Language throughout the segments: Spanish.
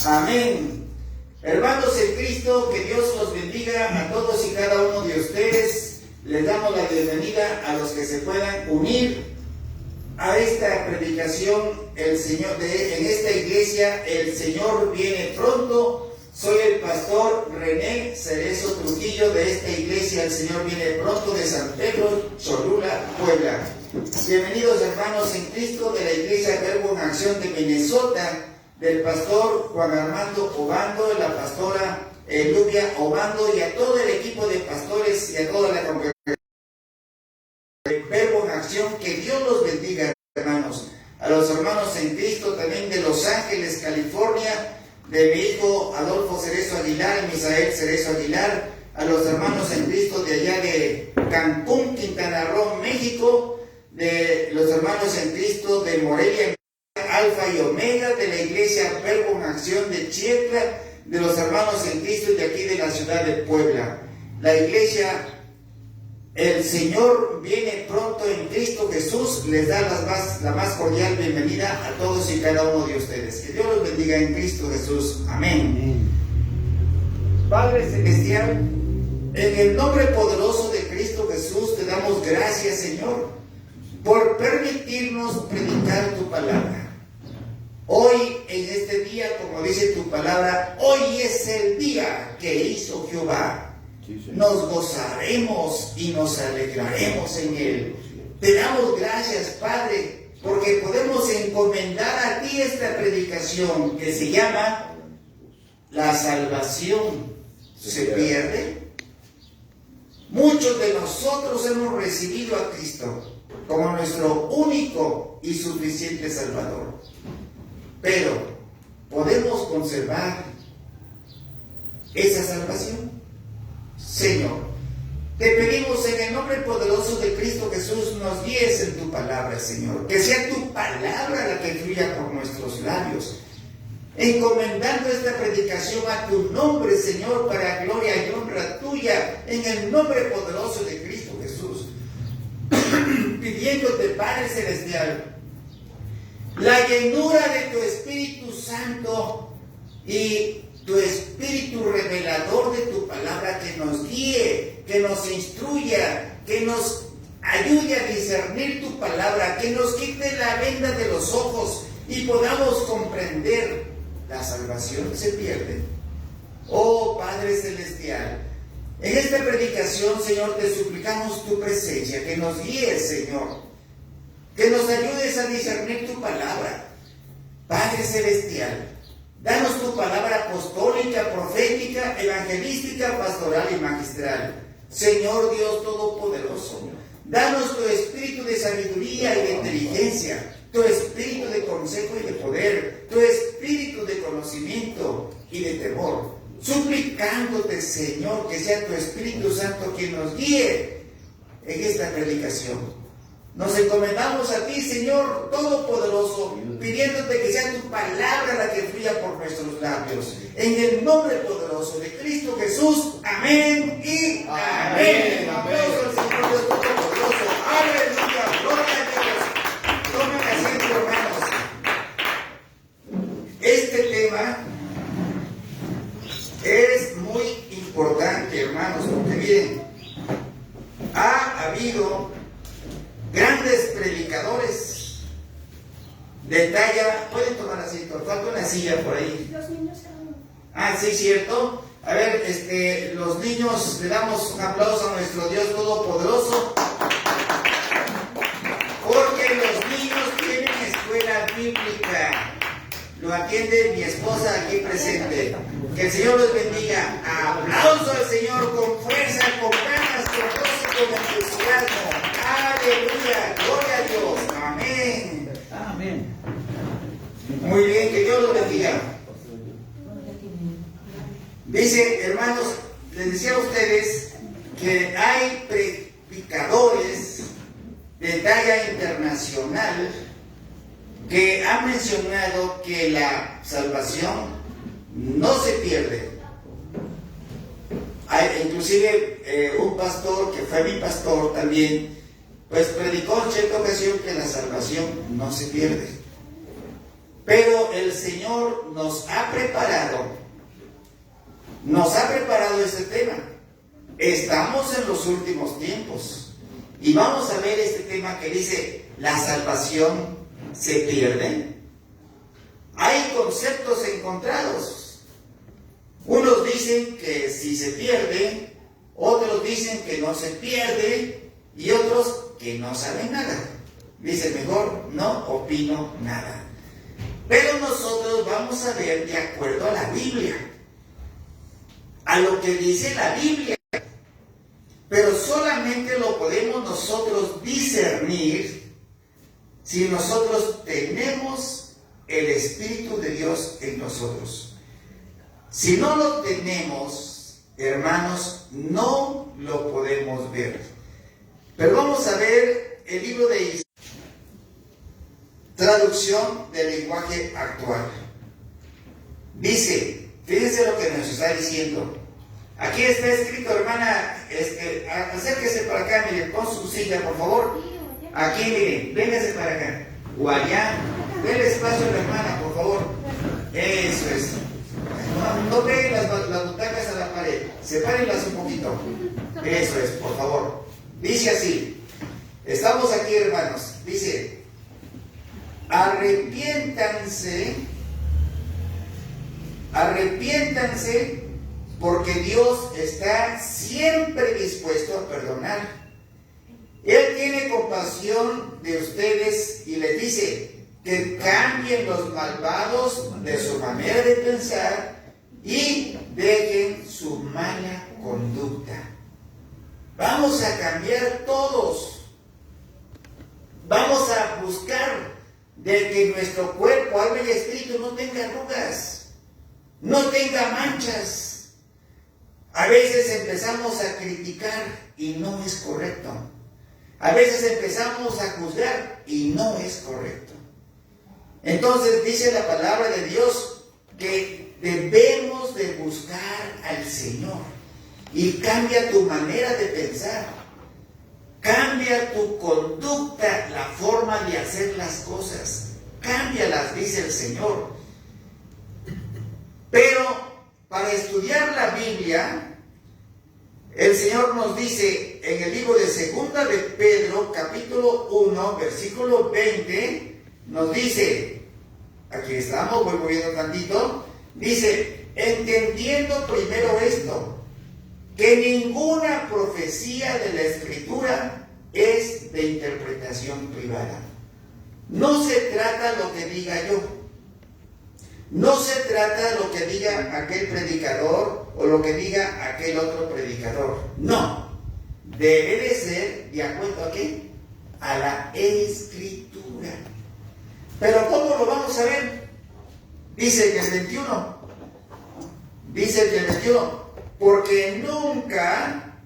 Amén. Hermanos en Cristo, que Dios los bendiga a todos y cada uno de ustedes. Les damos la bienvenida a los que se puedan unir a esta predicación. El Señor en esta iglesia, el Señor viene pronto. Soy el pastor René Cerezo Trujillo de esta iglesia. El Señor viene pronto, de San Pedro Cholula, Puebla. Bienvenidos hermanos en Cristo de la iglesia Verbo en Acción de Minnesota, del pastor Juan Armando Obando, la pastora Lubia Obando, y a todo el equipo de pastores y a toda la congregación de Verbo en Acción. Que Dios los bendiga, hermanos. A los hermanos en Cristo también de Los Ángeles, California, de mi hijo Adolfo Cerezo Aguilar y Misael Cerezo Aguilar. A los hermanos en Cristo de allá de Cancún, Quintana Roo, México, de los hermanos en Cristo de Morelia, Alfa y Omega, de la iglesia Verbo en Acción de Chietla, de los hermanos en Cristo de aquí de la ciudad de Puebla. La iglesia El Señor viene pronto en Cristo Jesús les da la más cordial bienvenida a todos y cada uno de ustedes. Que Dios los bendiga en Cristo Jesús. Amén. Padre Celestial, en el nombre poderoso de Cristo Jesús te damos gracias, Señor, por permitirnos predicar tu palabra. Hoy, en este día, como dice tu palabra, hoy es el día que hizo Jehová. Nos gozaremos y nos alegraremos en él. Te damos gracias, Padre, porque podemos encomendar a ti esta predicación que se llama La salvación se pierde. Muchos de nosotros hemos recibido a Cristo como nuestro único y suficiente Salvador. Pero, ¿podemos conservar esa salvación? Señor, te pedimos en el nombre poderoso de Cristo Jesús, nos guíes en tu palabra, Señor. Que sea tu palabra la que fluya por nuestros labios. Encomendando esta predicación a tu nombre, Señor, para gloria y honra tuya, en el nombre poderoso de Cristo Jesús. Pidiéndote, Padre Celestial, la llenura de tu Espíritu Santo y tu Espíritu revelador de tu palabra, que nos guíe, que nos instruya, que nos ayude a discernir tu palabra, que nos quite la venda de los ojos y podamos comprender. La salvación se pierde. Oh Padre Celestial, en esta predicación, Señor, te suplicamos tu presencia, que nos guíes, Señor, que nos ayudes a discernir tu palabra. Padre Celestial, danos tu palabra apostólica, profética, evangelística, pastoral y magistral. Señor Dios Todopoderoso, danos tu espíritu de sabiduría y de inteligencia, tu espíritu de consejo y de poder, tu espíritu de conocimiento y de temor, suplicándote, Señor, que sea tu Espíritu Santo quien nos guíe en esta predicación. Nos encomendamos a ti, Señor Todopoderoso, pidiéndote que sea tu palabra la que fluya por nuestros labios. En el nombre poderoso de Cristo Jesús. Amén y amén. Aplausos al Señor Dios Todopoderoso. Aleluya. Gloria a Dios. Tomen asiento, hermanos. Este tema es muy importante, hermanos, porque miren, ha habido grandes predicadores de talla. Pueden tomar asiento, falta una silla por ahí. Los niños. Sí, cierto. A ver, los niños, le damos un aplauso a nuestro Dios Todopoderoso, porque los niños tienen escuela bíblica. Lo atiende mi esposa aquí presente. Que el Señor los bendiga. Aplauso al Señor con fuerza, con ganas, con gozo, con entusiasmo. Aleluya, gloria a Dios. Amén. Amén. Muy bien, que Dios los bendiga. Dice, hermanos, les decía a ustedes que hay predicadores de talla internacional que han mencionado que la salvación no se pierde. Hay, inclusive un pastor que fue mi pastor también, pues predicó en cierta ocasión que la salvación no se pierde. Pero el Señor nos ha preparado este tema. Estamos en los últimos tiempos y vamos a ver este tema que dice: ¿la salvación se pierde? Hay conceptos encontrados. Unos dicen que sí se pierde, otros dicen que no se pierde y otros que no saben nada. Dicen: mejor no opino nada. Pero nosotros vamos a ver de acuerdo a la Biblia, a lo que dice la Biblia. Pero solamente lo podemos nosotros discernir si nosotros tenemos el Espíritu de Dios en nosotros. Si no lo tenemos, hermanos, no lo podemos ver. Pero vamos a ver el libro de Isaías, traducción del lenguaje actual. Dice, fíjense lo que nos está diciendo. Aquí está escrito, hermana, acérquese para acá, miren, con su silla, por favor. Aquí, miren, véngase para acá. O allá, denle espacio a la hermana, por favor. Eso es. No peguen las butacas a la pared, sepárenlas un poquito. Eso es, por favor. Dice así, estamos aquí, hermanos. Dice: arrepiéntanse, porque Dios está siempre dispuesto a perdonar. Él tiene compasión de ustedes y les dice que cambien los malvados de su manera de pensar y dejen su mala conducta. Vamos a cambiar todos. Vamos a buscar de que nuestro cuerpo, alma y espíritu no tenga arrugas, no tenga manchas. A veces empezamos a criticar y no es correcto. A veces empezamos a juzgar y no es correcto. Entonces dice la palabra de Dios que debemos de buscar al Señor. Y cambia tu manera de pensar. Cambia tu conducta, la forma de hacer las cosas. Cámbialas, dice el Señor. Pero para estudiar la Biblia, el Señor nos dice en el libro de Segunda de Pedro, capítulo 1, versículo 20, nos dice, aquí estamos, voy moviendo tantito, dice: entendiendo primero esto, que ninguna profecía de la Escritura es de interpretación privada. No se trata lo que diga yo. No se trata lo que diga aquel predicador o lo que diga aquel otro predicador. No. Debe de ser de acuerdo a qué? A la Escritura. Pero ¿cómo lo vamos a ver? Dice en el 21. Dice en el 21. Porque nunca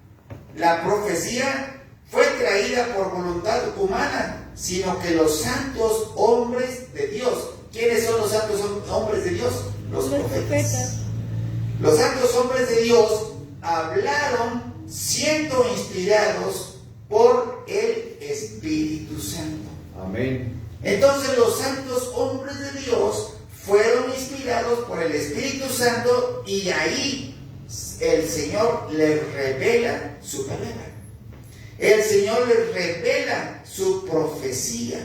la profecía fue traída por voluntad humana, sino que los santos hombres de Dios. ¿Quiénes son los santos hombres de Dios? Los profetas. Los santos hombres de Dios hablaron siendo inspirados por el Espíritu Santo. Amén. Entonces los santos hombres de Dios fueron inspirados por el Espíritu Santo y ahí el Señor les revela su palabra. El Señor les revela su profecía.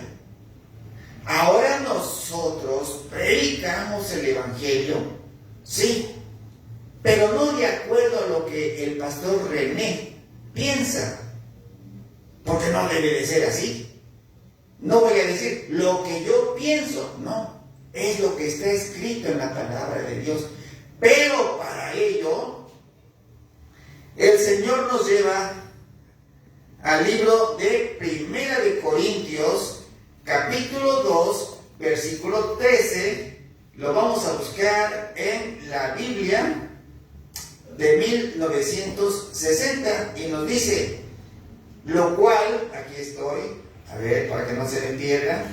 Ahora nosotros predicamos el Evangelio, sí, pero no de acuerdo a lo que el pastor René piensa, porque no debe de ser así. No voy a decir lo que yo pienso, no, es lo que está escrito en la palabra de Dios. Pero para ello, el Señor nos lleva al libro de Primera de Corintios, capítulo 2, versículo 13, lo vamos a buscar en la Biblia de 1960 y nos dice, lo cual, aquí estoy, a ver, para que no se me pierda,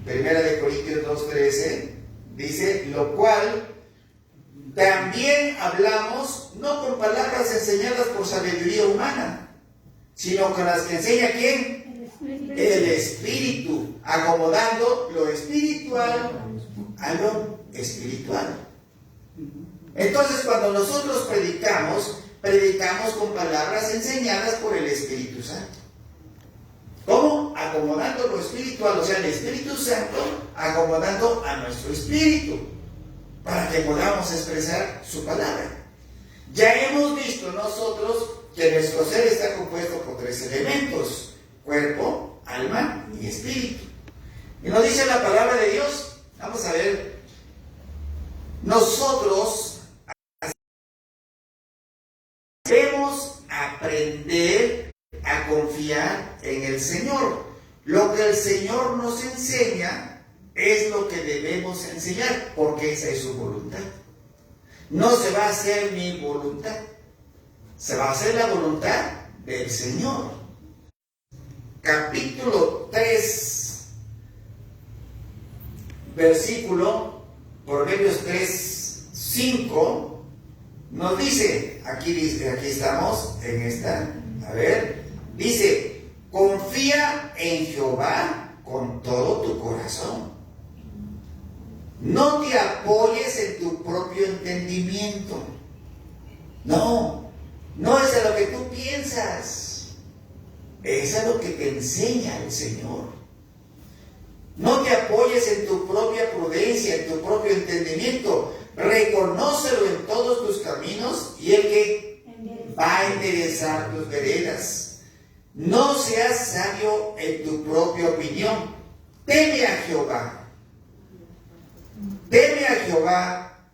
Primera de Corintios 2:13, dice, lo cual también hablamos no con palabras enseñadas por sabiduría humana, sino con las que enseña ¿quién? El Espíritu, acomodando lo espiritual a lo espiritual. Entonces, cuando nosotros predicamos con palabras enseñadas por el Espíritu Santo. ¿Cómo? Acomodando lo espiritual, o sea, el Espíritu Santo acomodando a nuestro espíritu para que podamos expresar su palabra. Ya hemos visto nosotros que nuestro ser está compuesto por 3 elementos: cuerpo, alma y espíritu. Y nos dice la palabra de Dios, vamos a ver, nosotros debemos aprender a confiar en el Señor. Lo que el Señor nos enseña es lo que debemos enseñar, porque esa es su voluntad. No se va a hacer mi voluntad, se va a hacer la voluntad del Señor. Capítulo 3, versículo, Proverbios 3, 5, nos dice, aquí estamos en esta, a ver, dice: confía en Jehová con todo tu corazón. No te apoyes en tu propio entendimiento. No es a lo que tú piensas, es a lo que te enseña el Señor. No te apoyes en tu propia prudencia, en tu propio entendimiento. Reconócelo en todos tus caminos y Él que va a enderezar tus veredas. No seas sabio en tu propia opinión. Teme a Jehová. Teme a Jehová,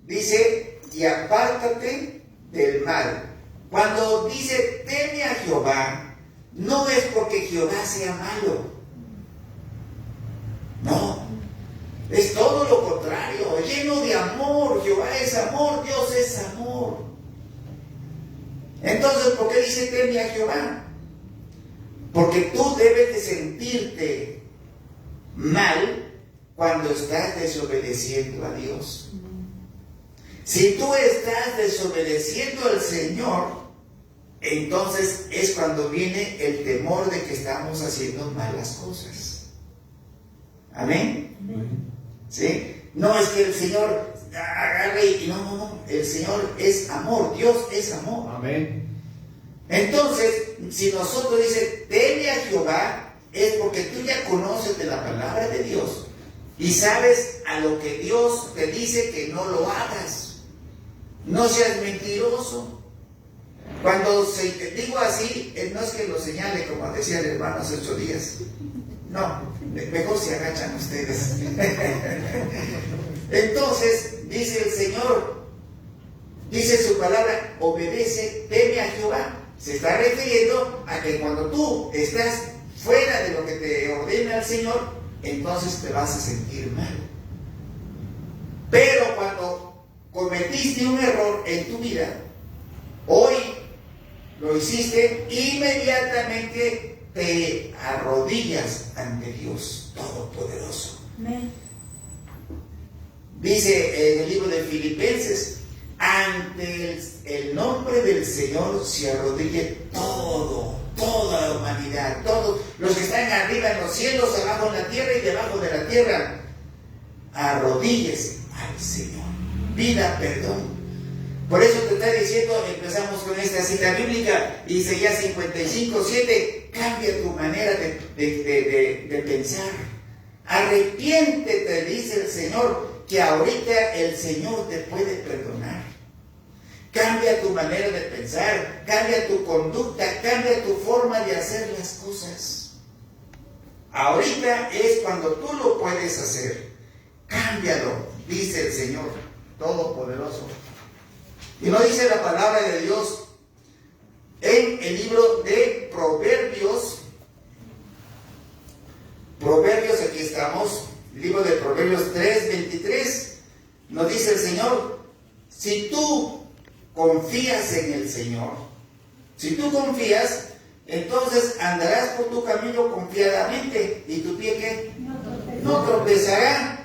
dice, y apártate del mal. Cuando dice teme a Jehová, no es porque Jehová sea malo. No, es todo lo contrario, lleno de amor. Jehová es amor, Dios es amor. Entonces, ¿por qué dice teme a Jehová? Porque tú debes de sentirte mal cuando estás desobedeciendo a Dios. Si tú estás desobedeciendo al Señor, entonces es cuando viene el temor de que estamos haciendo malas cosas. Amén. ¿Sí? No es que el Señor agarre y no, el Señor es amor, Dios es amor. Amén. Entonces, si nosotros dice teme a Jehová, es porque tú ya conoces de la palabra de Dios y sabes a lo que Dios te dice que no lo hagas. No seas mentiroso. Cuando digo así, no es que lo señale como decía el hermano hace 8 días. No, mejor se agachan ustedes. Entonces, dice el Señor, dice su palabra, obedece, teme a Jehová. Se está refiriendo a que cuando tú estás fuera de lo que te ordena el Señor, entonces te vas a sentir mal. Pero cuando cometiste un error en tu vida, hoy lo hiciste, inmediatamente te arrodillas ante Dios Todopoderoso. Amén. Dice en el libro de Filipenses, ante el nombre del Señor se arrodille toda la humanidad, todos los que están arriba en los cielos, abajo en la tierra y debajo de la tierra. Arrodíllese al Señor, pida perdón. Por eso te está diciendo, empezamos con esta cita bíblica, Isaías 55:7, cambia tu manera de pensar. Arrepiéntete, dice el Señor, que ahorita el Señor te puede perdonar. Cambia tu manera de pensar, cambia tu conducta, cambia tu forma de hacer las cosas. Ahorita es cuando tú lo puedes hacer. Cámbialo, dice el Señor Todopoderoso. Y nos dice la palabra de Dios en el libro de Proverbios. Proverbios, aquí estamos, libro de Proverbios 3:23. Nos dice el Señor, si tú confías en el Señor, si tú confías, entonces andarás por tu camino confiadamente y tu pie ¿qué? No tropezará.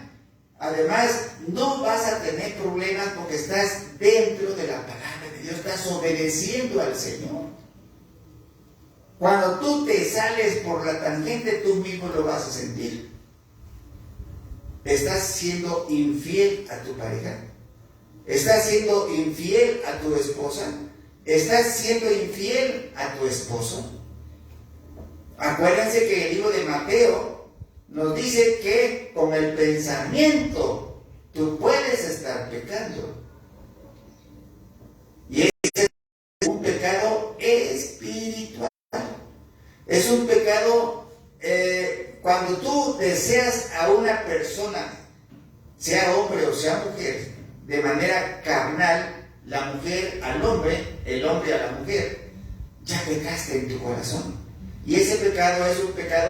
Además, no vas a tener problemas porque estás dentro de la palabra de Dios, estás obedeciendo al Señor. Cuando tú te sales por la tangente, tú mismo lo vas a sentir. ¿Estás siendo infiel a tu pareja? ¿Estás siendo infiel a tu esposa? ¿Estás siendo infiel a tu esposo? Acuérdense que en el libro de Mateo nos dice que con el pensamiento tú puedes estar pecando. Y es un pecado espiritual. Es un pecado cuando tú deseas a una persona, sea hombre o sea mujer, de manera carnal, la mujer al hombre, el hombre a la mujer, ya pecaste en tu corazón. Y ese pecado es un pecado,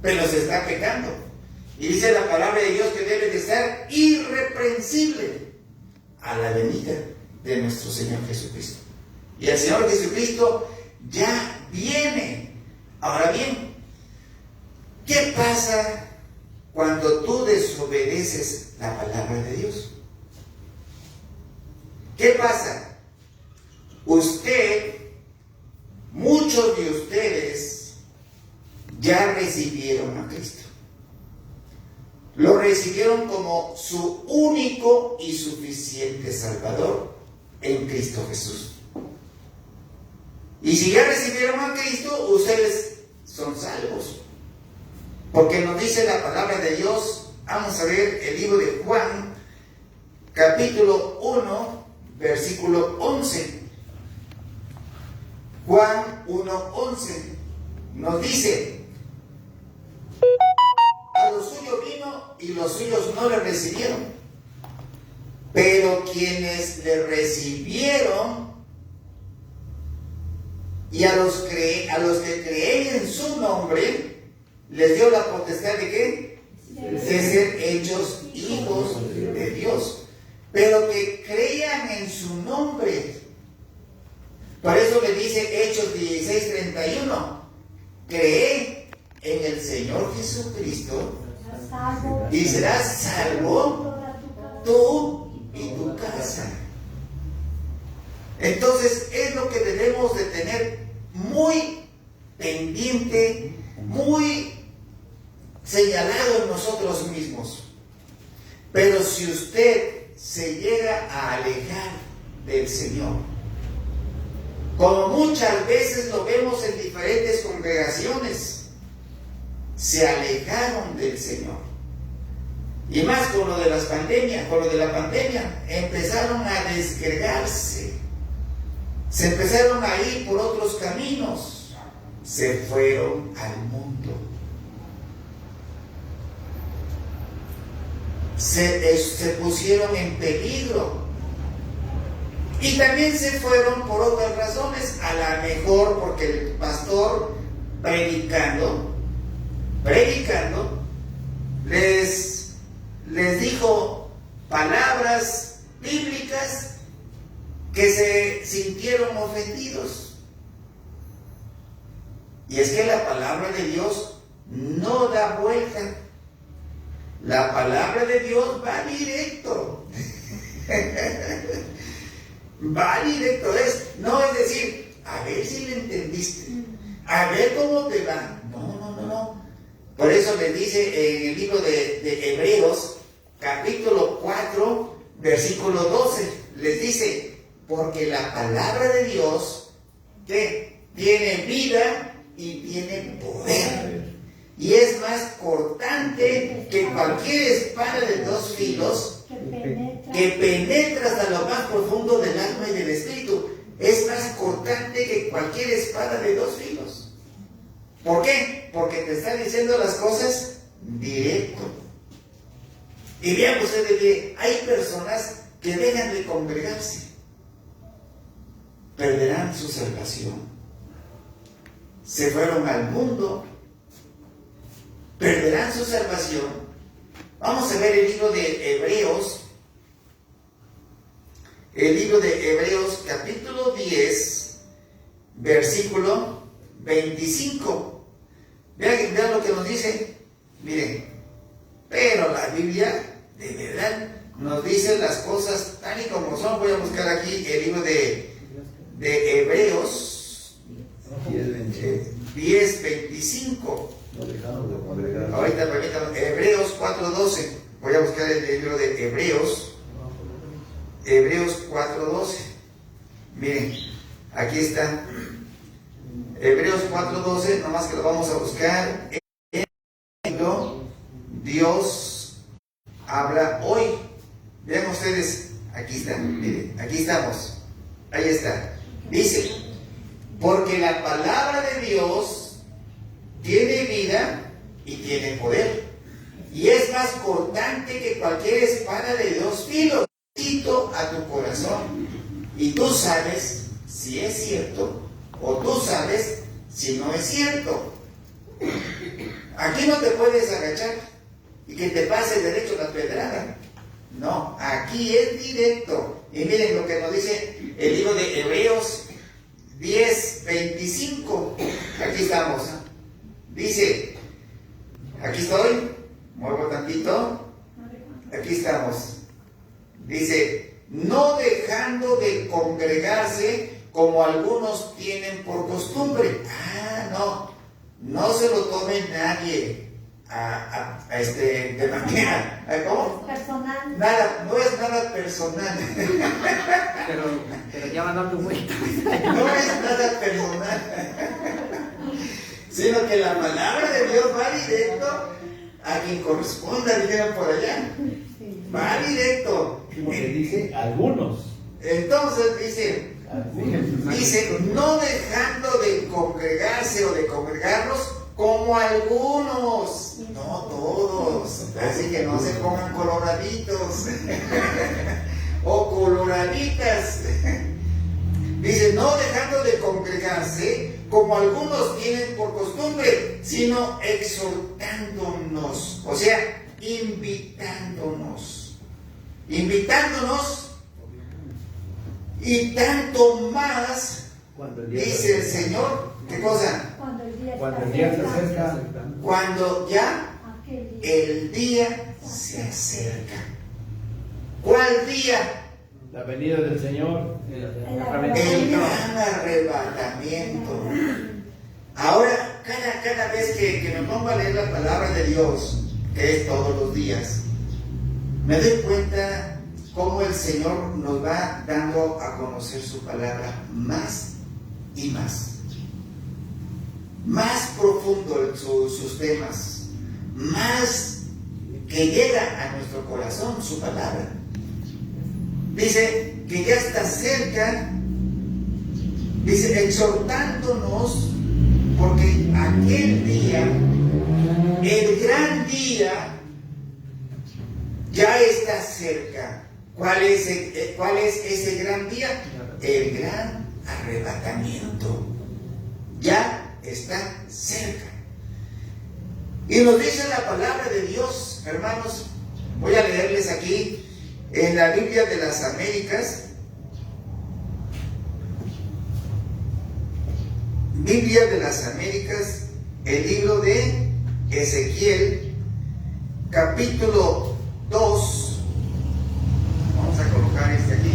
pero se está pecando. Y dice la palabra de Dios que debe de estar irreprensible a la venida de nuestro Señor Jesucristo. Y el Señor Jesucristo ya viene. Ahora bien, ¿qué pasa cuando tú desobedeces la palabra de Dios? ¿Qué pasa? Muchos de ustedes ya recibieron a Cristo. Lo recibieron como su único y suficiente Salvador en Cristo Jesús. Y si ya recibieron a Cristo, ustedes son salvos. Porque nos dice la palabra de Dios, vamos a ver el libro de Juan, capítulo 1, versículo 11. Juan 1:11 nos dice: a los suyos vino y los suyos no le recibieron, pero quienes le recibieron y a los que creen en su nombre les dio la potestad de ¿qué? De ser hechos hijos de Dios, pero que crean en su nombre. Por eso le dice Hechos 16:31, cree en el Señor Jesucristo y serás salvo tú y tu casa. Entonces es lo que debemos de tener muy pendiente, muy señalado en nosotros mismos. Pero si usted se llega a alejar del Señor, como muchas veces lo vemos en diferentes congregaciones, se alejaron del Señor. Y más con lo de las pandemias, con lo de la pandemia, empezaron a desgregarse. Se empezaron a ir por otros caminos. Se fueron al mundo. Se pusieron en peligro. Y también se fueron por otras razones, a lo mejor porque el pastor predicando, les dijo palabras bíblicas que se sintieron ofendidos. Y es que la palabra de Dios no da vuelta. La palabra de Dios va directo. Va directo, no es decir, a ver si le entendiste, a ver cómo te va. No. Por eso les dice en el libro de Hebreos, capítulo 4, versículo 12, les dice, porque la palabra de Dios, ¿qué? Tiene vida y tiene poder. Y es más cortante que cualquier espada de dos filos, que penetra hasta lo más profundo del alma y del espíritu. Es más cortante que cualquier espada de dos filos. ¿Por qué? Porque te está diciendo las cosas directo. Y vean ustedes bien, hay personas que dejan de congregarse, perderán su salvación. Se fueron al mundo, perderán su salvación. Vamos a ver el libro de Hebreos, capítulo 10, versículo 25. Vean lo que nos dice. Miren, pero la Biblia de verdad nos dice las cosas tal y como son. Voy a buscar aquí el libro de Hebreos 10, 25. Ahorita permítanme, Hebreos 4:12. a buscar el libro de Hebreos, Hebreos 4:12. Miren, aquí está. Hebreos 4:12, nomás que lo vamos a buscar. Dios habla hoy. Vean ustedes, aquí está, miren, aquí estamos. Ahí está. Dice, porque la palabra de Dios tiene vida y tiene poder. Y es más cortante que cualquier espada de 2 filos. Quito a tu corazón. Y tú sabes si es cierto o tú sabes si no es cierto. Aquí no te puedes agachar y que te pase derecho la pedrada. No, aquí es directo. Y miren lo que nos dice el libro de Hebreos 10:25. Aquí estamos. Dice, aquí estoy, muevo tantito. Aquí estamos. Dice, no dejando de congregarse como algunos tienen por costumbre. No se lo tome nadie de manera, ¿cómo? Personal. Nada, no es nada personal. Pero ya van dando vueltas. No es nada personal. Sino que la palabra de Dios va directo a quien corresponda, dijeron por allá. Va directo. Como se dice, algunos. Entonces dice, no dejando de congregarse o de congregarnos como algunos, no todos. Así que no se pongan coloraditos o coloraditas. Dice, no dejando de congregarse como algunos tienen por costumbre, sino exhortándonos, o sea, invitándonos. Y tanto más, dice el Señor, ¿qué cosa? Cuando el día Se acerca. Cuando ya el día se acerca. ¿Cuál día? La venida del Señor. El gran arrebatamiento. Ahora, cada vez que me pongo a leer la palabra de Dios, que es todos los días, me doy cuenta cómo el Señor nos va dando a conocer su palabra más y más. Más profundo sus temas, más que llega a nuestro corazón su palabra. Dice que ya está cerca, dice exhortándonos, porque aquel día, el gran día, ya está cerca. ¿Cuál es ese gran día? El gran arrebatamiento. Ya está cerca. Y nos dice la palabra de Dios, hermanos. Voy a leerles aquí en la Biblia de las Américas. Biblia de las Américas, el libro de Ezequiel, capítulo 2. Vamos a colocar este aquí.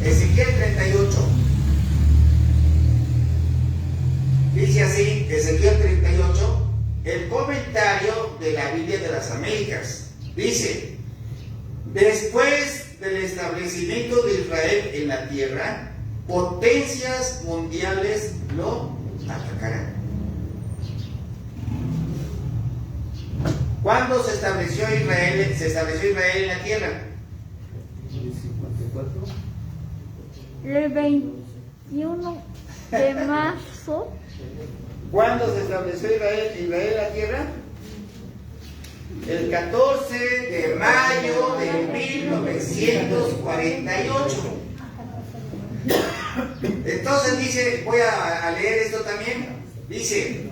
Ezequiel 38. Dice así, Ezequiel 38, el comentario de la Biblia de las Américas. Dice, después del establecimiento de Israel en la tierra, potencias mundiales lo atacarán. ¿Cuándo se estableció Israel? Se estableció Israel en la tierra. El 21 de marzo. ¿Cuándo se estableció Israel en la tierra? El 14 de mayo de 1948. Entonces dice, voy a leer esto también. Dice,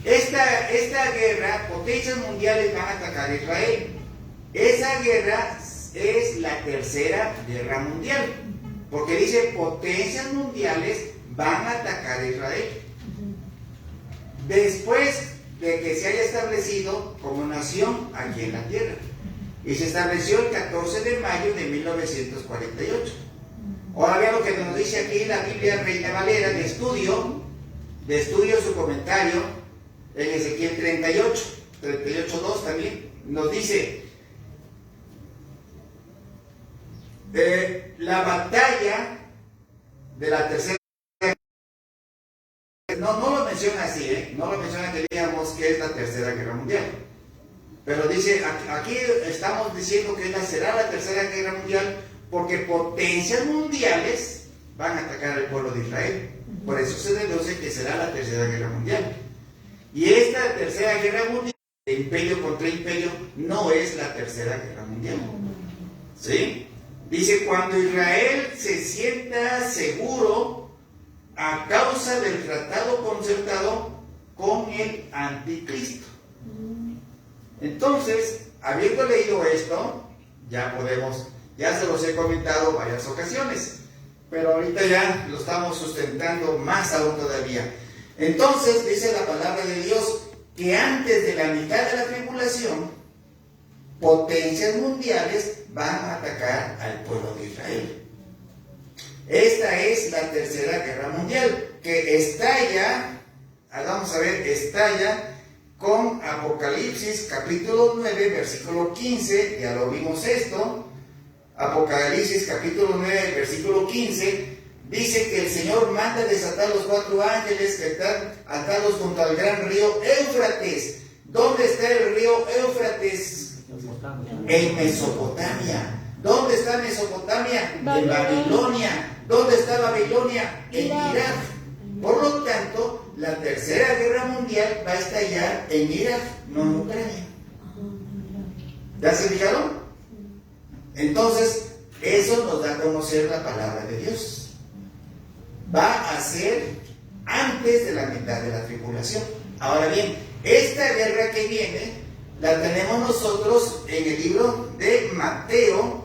esta guerra, potencias mundiales van a atacar a Israel. Esa guerra es la tercera guerra mundial, porque dice potencias mundiales van a atacar a Israel. Después de que se haya establecido como nación aquí en la tierra. Y se estableció el 14 de mayo de 1948. Ahora vean lo que nos dice aquí la Biblia Reina Valera de estudio su comentario en Ezequiel 38. 38:2 también nos dice, la batalla de la tercera, no lo menciona así, no lo menciona que digamos que es la tercera guerra mundial, pero dice, aquí estamos diciendo que será la tercera guerra mundial porque potencias mundiales van a atacar al pueblo de Israel. Por eso se deduce que será la tercera guerra mundial. Y esta tercera guerra mundial, de imperio contra imperio, no es la tercera guerra mundial. ¿Sí? Dice, cuando Israel se sienta seguro a causa del tratado concertado con el anticristo. Entonces, habiendo leído esto, ya se los he comentado varias ocasiones, pero ahorita ya lo estamos sustentando más aún todavía. Entonces, dice la palabra de Dios que antes de la mitad de la tribulación, potencias mundiales van a atacar al pueblo de Israel. Esta es la tercera guerra mundial, que estalla con Apocalipsis capítulo 9, versículo 15, ya lo vimos esto. Apocalipsis capítulo 9, versículo 15, dice que el Señor manda desatar los 4 ángeles que están atados junto al gran río Éufrates. ¿Dónde está el río Éufrates? En Mesopotamia. ¿Dónde está Mesopotamia? En Babilonia. ¿Dónde está Babilonia? En Irak. Por lo tanto, la tercera guerra mundial va a estallar en Irak, no en Ucrania. ¿Ya se fijaron? Entonces, eso nos da a conocer la palabra de Dios. Va a ser antes de la mitad de la tribulación. Ahora bien, esta guerra que viene la tenemos nosotros en el libro de Mateo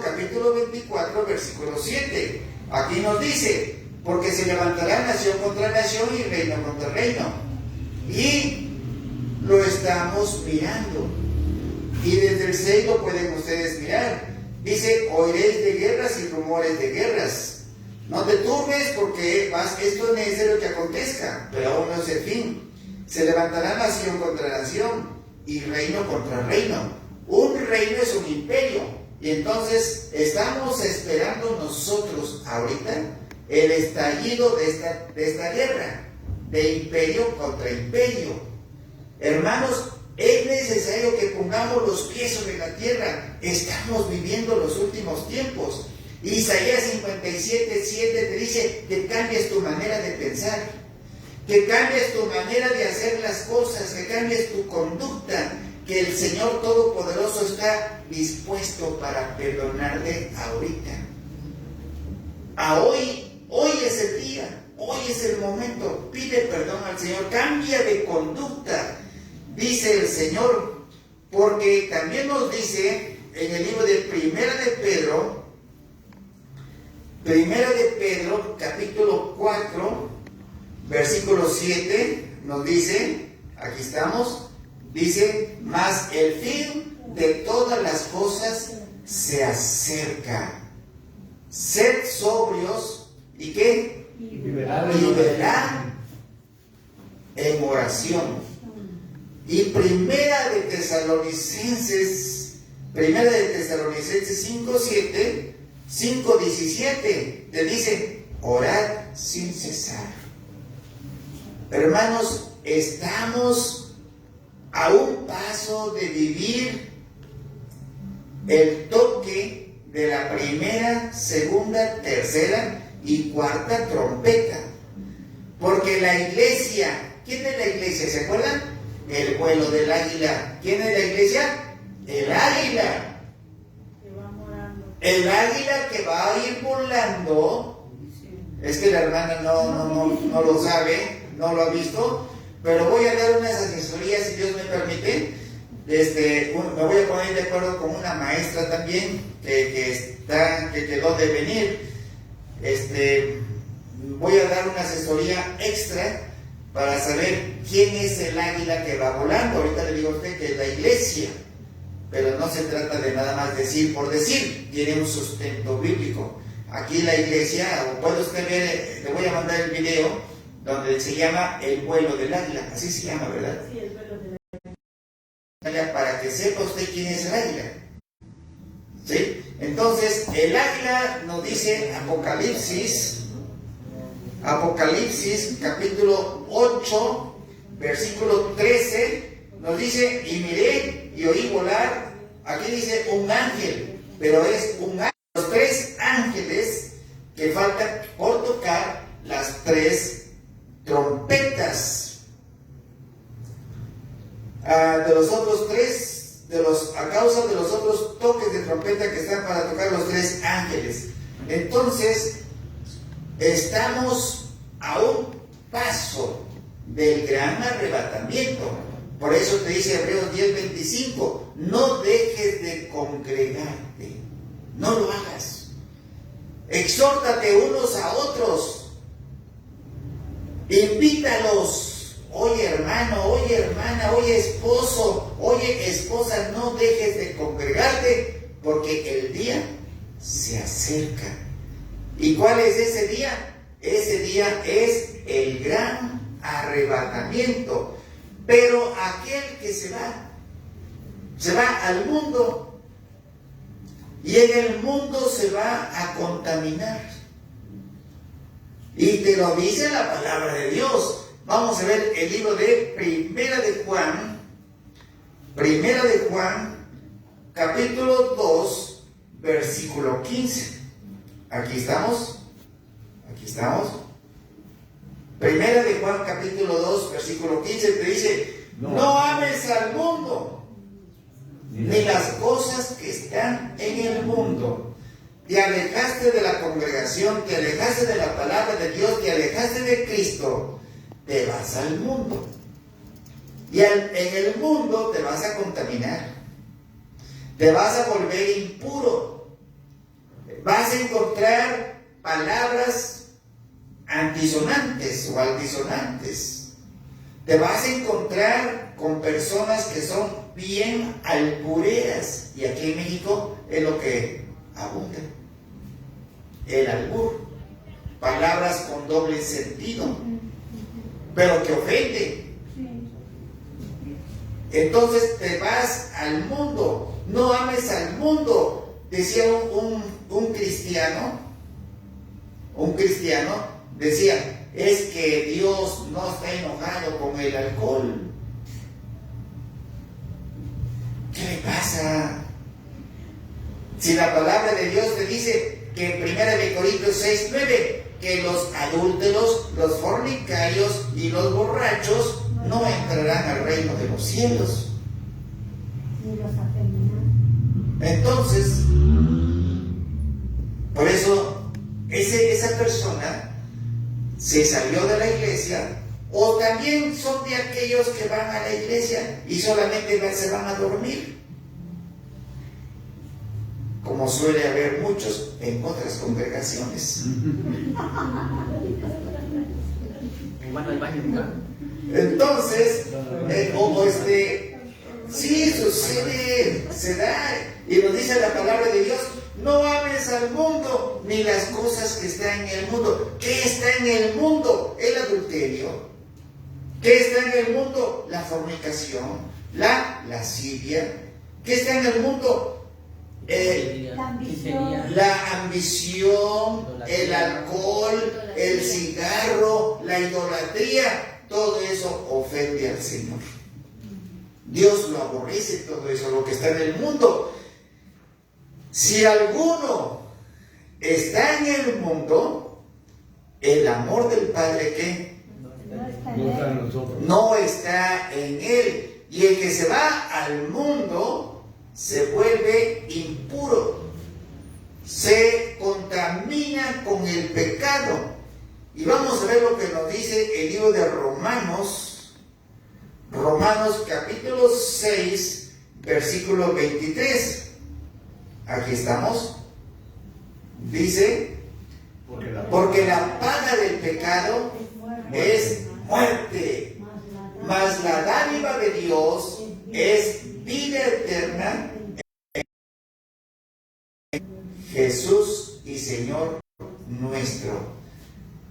capítulo 24, versículo 7. Aquí nos dice, porque se levantará nación contra nación y reino contra reino. Y lo estamos mirando. Y desde el 6 lo pueden ustedes mirar. Dice, oiréis de guerras y rumores de guerras. No te turbes porque esto no es de lo que acontezca, pero aún no es el fin. Se levantará nación contra nación y reino contra reino. Un reino es un imperio. Y entonces estamos esperando nosotros ahorita el estallido de esta guerra, de imperio contra imperio. Hermanos, es necesario que pongamos los pies sobre la tierra. Estamos viviendo los últimos tiempos. Isaías 57:7 te dice que cambies tu manera de pensar, que cambies tu manera de hacer las cosas, que cambies tu conducta, que el Señor Todopoderoso está dispuesto para perdonarte ahorita. Hoy es el día, hoy es el momento. Pide perdón al Señor, cambia de conducta, dice el Señor, porque también nos dice en el libro de Primera de Pedro, capítulo 4, versículo 7, nos dice, aquí estamos, dice, mas el fin de todas las cosas se acerca. Sed sobrios, ¿y qué? Y velad en oración. Y Primera de Tesalonicenses 5:17 te dice, orad sin cesar. Hermanos, estamos a un paso de vivir el toque de la primera, segunda, tercera y cuarta trompeta. Porque la iglesia, ¿quién es la iglesia? ¿Se acuerdan? El vuelo del águila. ¿Quién es la iglesia? El águila. El águila que va a ir volando. Es que la hermana no lo sabe, no lo ha visto, pero voy a dar unas asesorías, si Dios me permite. Me voy a poner de acuerdo con una maestra también que quedó de venir. Voy a dar una asesoría extra para saber quién es el águila que va volando. Ahorita le digo a usted que es la iglesia, pero no se trata de nada más decir por decir, tiene un sustento bíblico. Aquí la iglesia, o puede usted ver, le voy a mandar el video donde se llama el vuelo del águila, así se llama, ¿verdad? Sí, el vuelo del águila. que sepa usted quién es el águila. ¿Sí? Entonces, el águila nos dice Apocalipsis capítulo 8, versículo 13, nos dice, y miré y oí volar, aquí dice un ángel, pero es un ángel, los 3 ángeles que faltan por tocar las 3 trompetas. De los otros 3, a causa de los otros toques de trompeta que están para tocar los 3 ángeles. Entonces, estamos a un paso del gran arrebatamiento. Por eso te dice Hebreos 10:25, no dejes de congregarte, no lo hagas. Exhórtate unos a otros, invítalos. Oye hermano, oye hermana, oye esposo, oye esposa, no dejes de congregarte porque el día se acerca. ¿Y cuál es ese día? Ese día es el gran arrebatamiento. Pero aquel que se va al mundo y en el mundo se va a contaminar. Y te lo dice la palabra de Dios. Vamos a ver el libro de Primera de Juan, capítulo 2, versículo 15. Aquí estamos. Primera de Juan, capítulo 2, versículo 15, te dice, no ames al mundo, ni las cosas que están en el mundo. Te alejaste de la congregación, te alejaste de la palabra de Dios, te alejaste de Cristo. Te vas al mundo. Y en el mundo te vas a contaminar. Te vas a volver impuro. Vas a encontrar palabras antisonantes o altisonantes. Te vas a encontrar con personas que son bien albureras. Y aquí en México es lo que abunda. El albur. Palabras con doble sentido, pero que ofende. Entonces te vas al mundo, no ames al mundo. Decía un cristiano, decía, es que Dios no está enojado con el alcohol. ¿Qué le pasa? Si la palabra de Dios te dice que en 1 Corintios 6:9, que los adúlteros, los fornicarios y los borrachos no entrarán al reino de los cielos. Ni los afeminados. Entonces, por eso esa persona se salió de la iglesia, o también son de aquellos que van a la iglesia y solamente se van a dormir, como suele haber muchos en otras congregaciones. Entonces, sí sucede, se da, y nos dice la palabra de Dios, no ames al mundo ni las cosas que están en el mundo. ¿Qué está en el mundo? El adulterio. ¿Qué está en el mundo? La fornicación, la lascivia. ¿Qué está en el mundo? La ambición, el alcohol, el cigarro, la idolatría. Todo eso ofende al Señor. Dios lo aborrece, todo eso, lo que está en el mundo. Si alguno está en el mundo, el amor del Padre, ¿qué? No está en él. Y el que se va al mundo se vuelve impuro, se contamina con el pecado. Y vamos a ver lo que nos dice el libro de Romanos capítulo 6, versículo 23. Aquí estamos. Dice, porque la paga del pecado es muerte, mas la dádiva de Dios es vida eterna en Jesús y Señor nuestro.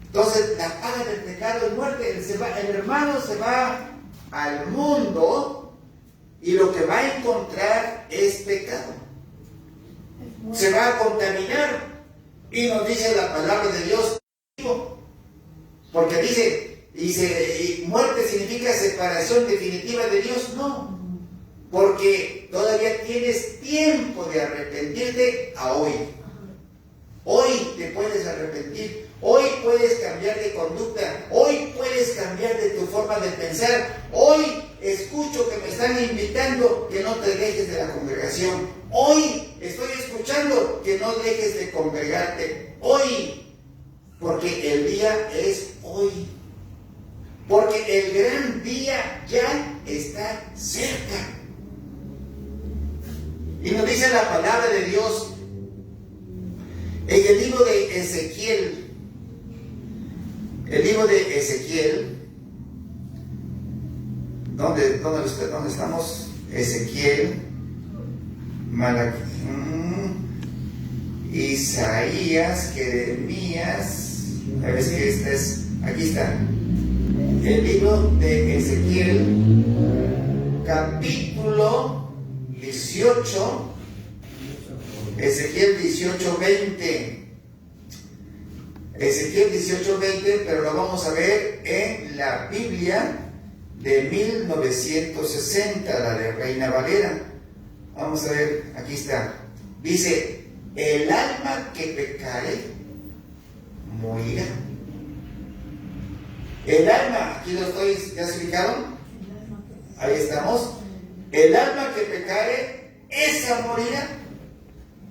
Entonces, la paga del pecado es muerte. El hermano se va al mundo y lo que va a encontrar es pecado. Se va a contaminar. Y nos dice la palabra de Dios, porque dice, muerte significa separación definitiva de Dios. No, porque todavía tienes tiempo de arrepentirte a hoy. Hoy te puedes arrepentir, hoy puedes cambiar de conducta, hoy puedes cambiar de tu forma de pensar. Hoy escucho que me están invitando que no te dejes de la congregación. Hoy estoy escuchando que no dejes de congregarte. Hoy, porque el día es hoy. Porque el gran día ya está cerca. Y nos dice la palabra de Dios en el libro de Ezequiel. El libro de Ezequiel. ¿Dónde estamos? Ezequiel, Isaías, Jeremías. A ver si aquí está. El libro de Ezequiel, capítulo 18. Ezequiel 18:20. Ezequiel 18:20, pero lo vamos a ver en la Biblia de 1960, la de Reina Valera. Vamos a ver, aquí está. Dice, el alma que pecare, morirá. El alma, aquí lo estoy, ¿ya se fijaron? Ahí estamos. El alma que pecare, esa morirá.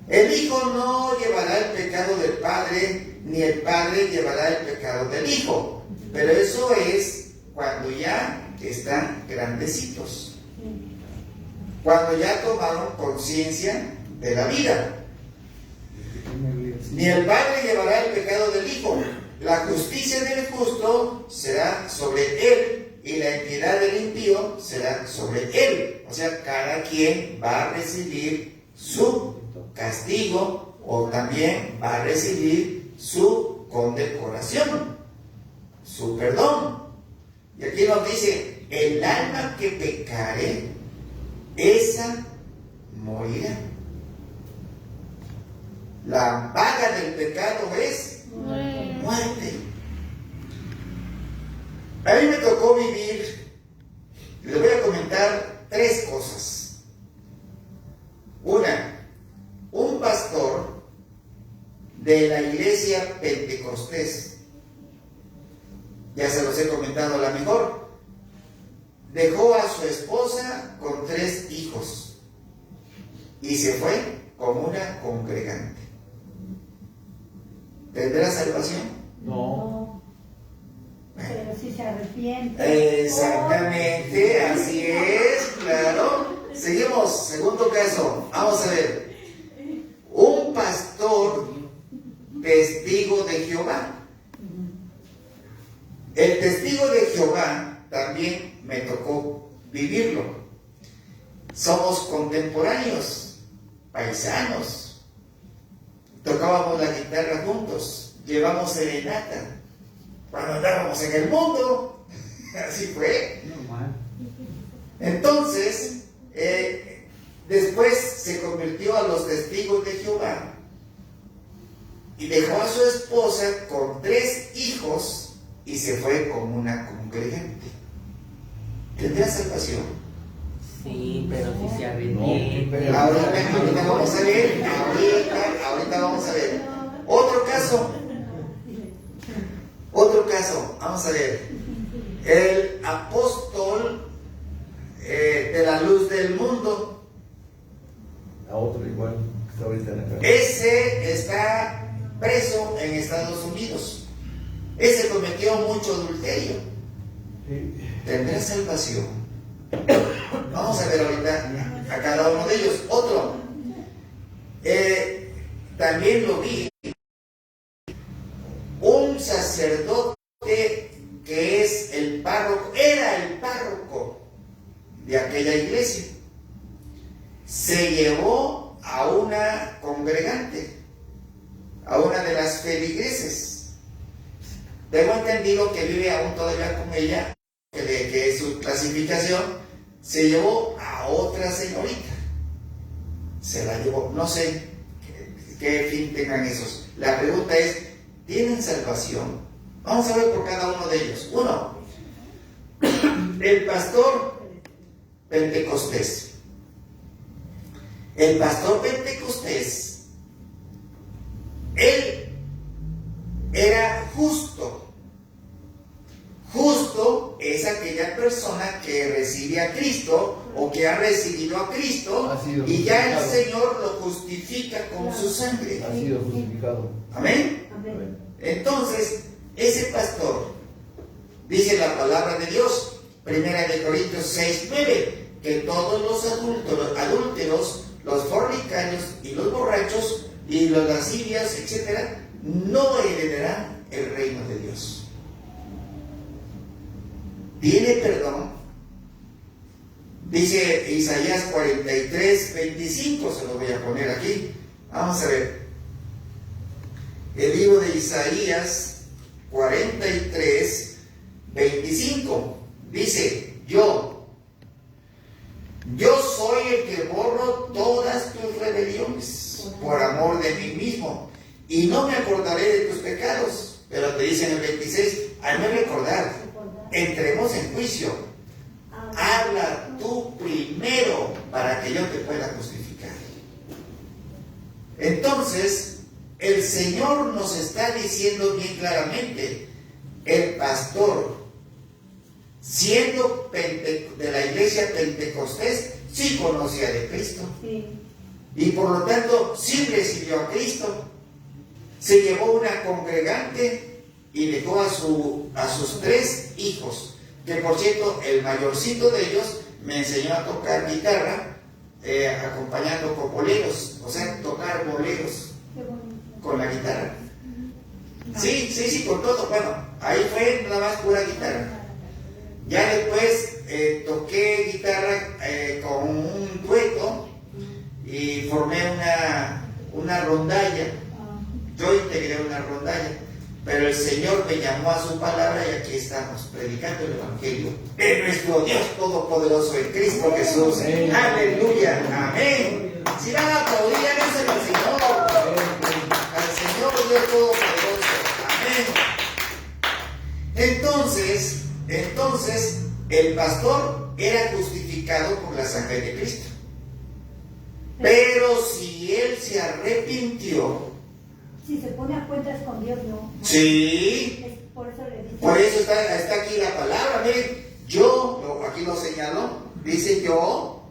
El hijo no llevará el pecado del padre, ni el padre llevará el pecado del hijo. Pero eso es cuando ya están grandecitos, cuando ya tomaron conciencia de la vida. Ni el padre llevará el pecado del hijo. La justicia del justo será sobre él, y la impiedad del impío será sobre él. O sea, cada quien va a recibir su castigo, o también va a recibir su condecoración, su perdón. Y aquí nos dice, el alma que pecare, esa morirá. La paga del pecado es muerte. A mí me tocó vivir, les voy a comentar 3 cosas. Una, un pastor de la iglesia Pentecostés, ya se los he comentado a la mejor, dejó a su esposa con 3 hijos y se fue como una congregante. ¿Tendrá salvación? No. Pero si se arrepiente. Exactamente, así es, claro. Seguimos, segundo caso. Vamos a ver. Un pastor testigo de Jehová. El testigo de Jehová también me tocó vivirlo. Somos contemporáneos, paisanos. Tocábamos la guitarra juntos, llevamos serenata cuando andábamos en el mundo. Así fue. Entonces, después se convirtió a los testigos de Jehová y dejó a su esposa con 3 hijos y se fue como una congregante. ¿Tendrá salvación? Sí, pero si se arrepiente. No, Ahorita vamos a ver. Ahorita vamos a ver. Otro caso, vamos a ver. El apóstol de la luz del mundo. A otro igual, que está ahorita en la cárcel. Ese está preso en Estados Unidos. Ese cometió mucho adulterio. ¿Tendrá salvación? Vamos a ver ahorita a cada uno de ellos. Otro. También lo vi. Un sacerdote que es el párroco, era el párroco de aquella iglesia. Se llevó a una congregante, a una de las feligreses. Tengo entendido que vive aún todavía con ella, que es su clasificación, se llevó a otra señorita. Se la llevó, no sé qué fin tengan esos. La pregunta es, ¿tienen salvación? Vamos a ver por cada uno de ellos. Uno, el pastor Pentecostés. El pastor Pentecostés, él era justo. Justo es aquella persona que recibe a Cristo o que ha recibido a Cristo y ya el Señor lo justifica con su sangre. Ha sido justificado. Amén. Amén. Entonces, ese pastor, dice la palabra de Dios, 1 Corintios 6:9, que todos los adúlteros, los fornicarios y los borrachos y los lascivios, etcétera, no heredarán el reino de Dios. Tiene perdón. Dice Isaías 43:25, se lo voy a poner aquí. Vamos a ver. El libro de Isaías 43:25 dice: Yo soy el que borro todas tus rebeliones por amor de mí mismo, y no me acordaré de tus pecados. Pero te dice en el 26, al no recordar, entremos en juicio. Habla tú primero para que yo te pueda justificar. Entonces, el Señor nos está diciendo bien claramente, el pastor, siendo de la iglesia Pentecostés, sí conocía de Cristo. Sí. Y por lo tanto, sí recibió a Cristo. Se llevó una congregante y dejó a sus 3 hijos, que por cierto, el mayorcito de ellos me enseñó a tocar guitarra, acompañando con boleros, o sea, tocar boleros con la guitarra. Sí, con todo. Bueno, ahí fue nada más pura guitarra. Ya después toqué guitarra con un dueto y formé una rondalla. Yo integré una rondalla, pero el Señor me llamó a su palabra y aquí estamos, predicando el Evangelio de nuestro Dios Todopoderoso en Cristo Jesús. Aleluya, amén. Si van a aplaudir, háganse al Señor, al Señor Dios Todopoderoso, amén. Entonces, el pastor era justificado por la sangre de Cristo. Pero si él se arrepintió, si se pone a cuentas con Dios, no. Sí. Por eso le dice. Por eso está aquí la palabra. Miren, aquí lo señaló. Dice yo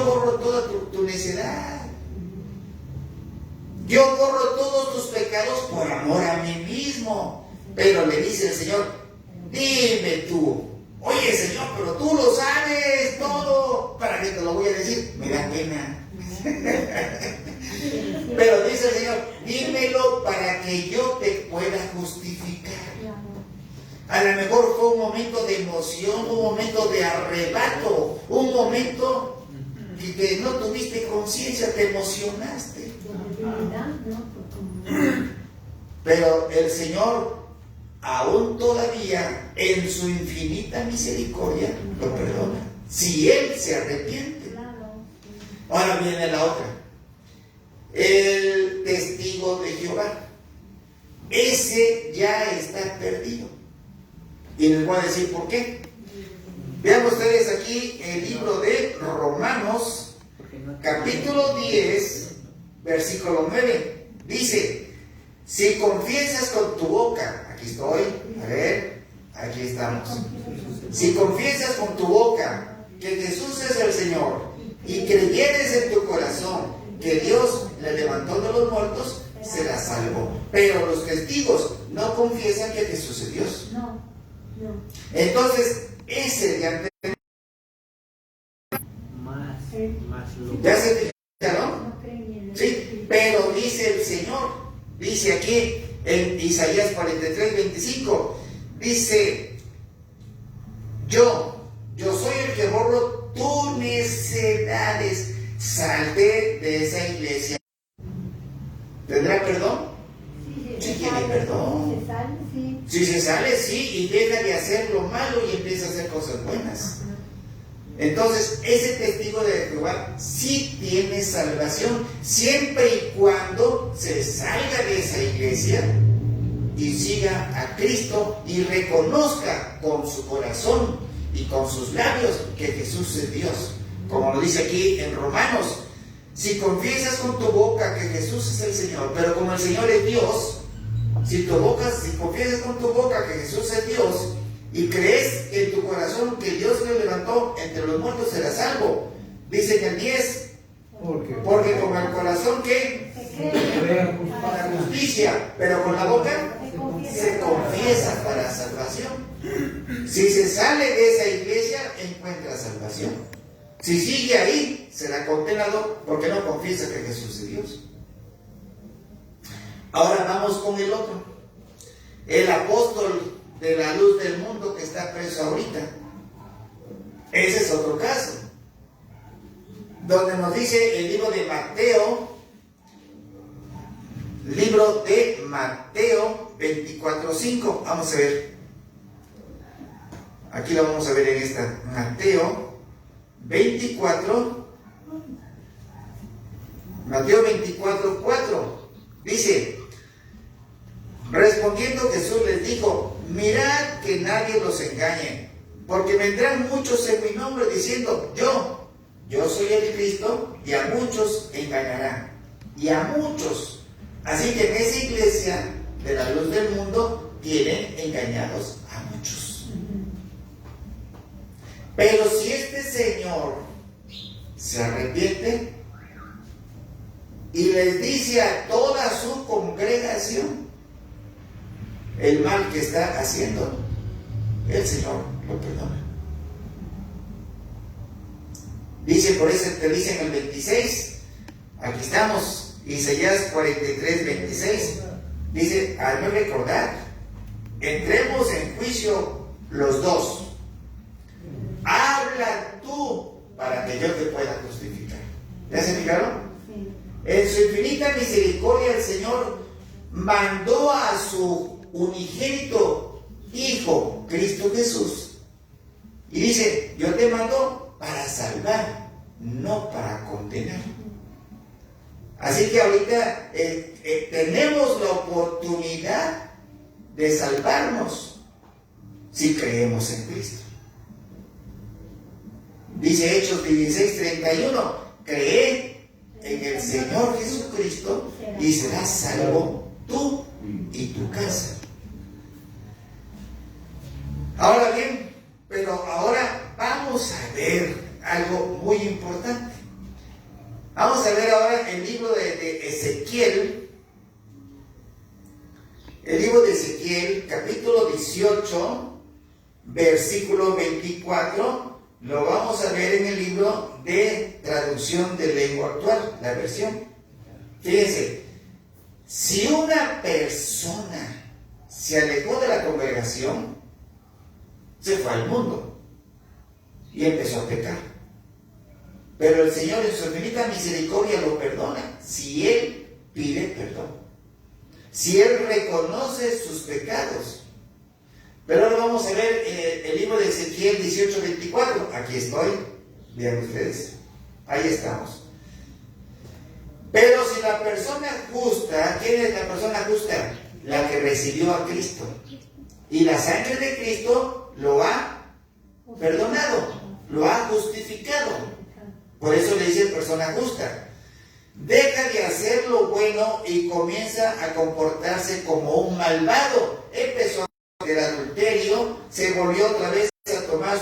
borro toda tu necedad. Yo borro todos tus pecados por amor a mí mismo. Pero le dice el Señor, dime tú, oye Señor, pero tú lo sabes todo. ¿Para qué te lo voy a decir? Me da pena. Pero dice el Señor, dímelo para que yo te pueda justificar. A lo mejor fue un momento de emoción, un momento de arrebato, un momento que no tuviste conciencia, te emocionaste. Pero el Señor, aún todavía, en su infinita misericordia, lo perdona. Si Él se arrepiente. Ahora viene la otra. El testigo de Jehová. Ese ya está perdido. Y les voy a decir por qué. Vean ustedes aquí el libro de Romanos, capítulo 10, versículo 9. Dice, si confiesas con tu boca, aquí estoy, a ver, aquí estamos. Si confiesas con tu boca que Jesús es el Señor y creyeres en tu corazón que Dios le levantó de los muertos, serás salvo. Pero los testigos no confiesan que Jesús es Dios. No. Entonces, ese de antes. Más ¿Ya se fijaron? Sí, pero dice el Señor, dice aquí en Isaías 43:25, dice, yo soy el que borro tus necedades. Salte de esa iglesia. ¿Tendrá perdón? Sí, tiene perdón. Se sale, sí. Si se sale, sí, y deja de hacer lo malo y empieza a hacer cosas buenas. Entonces, ese testigo de Jehová sí tiene salvación, siempre y cuando se salga de esa iglesia y siga a Cristo y reconozca con su corazón y con sus labios que Jesús es Dios. Como lo dice aquí en Romanos, si confiesas con tu boca que Jesús es el Señor, pero como el Señor es Dios, si confiesas con tu boca que Jesús es Dios y crees en tu corazón que Dios le levantó entre los muertos, serás salvo. Dice en el 10, porque con el corazón que para justicia, pero con la boca se confiesa para salvación. Si se sale de esa iglesia, encuentra salvación. Si sigue ahí, será condenado porque no confiesa que Jesús es Dios. Ahora vamos con el otro, el apóstol de la luz del mundo que está preso ahorita. Ese es otro caso, donde nos dice el libro de Mateo 24:5. Vamos a ver, aquí lo vamos a ver en esta, Mateo 24:4. Dice: respondiendo Jesús les dijo, mirad que nadie los engañe, porque vendrán muchos en mi nombre diciendo, yo soy el Cristo, y a muchos engañarán, y a muchos. Así que en esa iglesia de la luz del mundo tienen engañados a muchos. Pero si este Señor se arrepiente y les dice a toda su congregación el mal que está haciendo, el Señor lo perdona. Dice, por eso te dice en el 26, aquí estamos, Isaías 43:26, dice, al no recordar, entremos en juicio los dos. Habla tú para que yo te pueda justificar. ¿Ya se fijaron? Sí. En su infinita misericordia el Señor mandó a su unigénito Hijo, Cristo Jesús. Y dice, yo te mando para salvar, no para condenar. Así que ahorita tenemos la oportunidad de salvarnos si creemos en Cristo. Dice Hechos 16:31, cree en el Señor Jesucristo y serás salvo tú y tu casa. Ahora bien, pero ahora vamos a ver algo muy importante. Vamos a ver ahora el libro de Ezequiel. El libro de Ezequiel, capítulo 18, versículo 24. Lo vamos a ver en el libro de traducción de lengua actual, la versión. Fíjense, si una persona se alejó de la congregación, se fue al mundo y empezó a pecar. Pero el Señor en su infinita misericordia lo perdona si él pide perdón, si él reconoce sus pecados. Pero ahora vamos a ver el libro de Ezequiel 18:24. Aquí estoy, vean ustedes, ahí estamos. Pero si la persona justa, ¿quién es la persona justa? La que recibió a Cristo. Y la sangre de Cristo lo ha perdonado, lo ha justificado. Por eso le dice persona justa. Deja de hacer lo bueno y comienza a comportarse como un malvado. Empezó a hacer adulterio, se volvió otra vez a tomar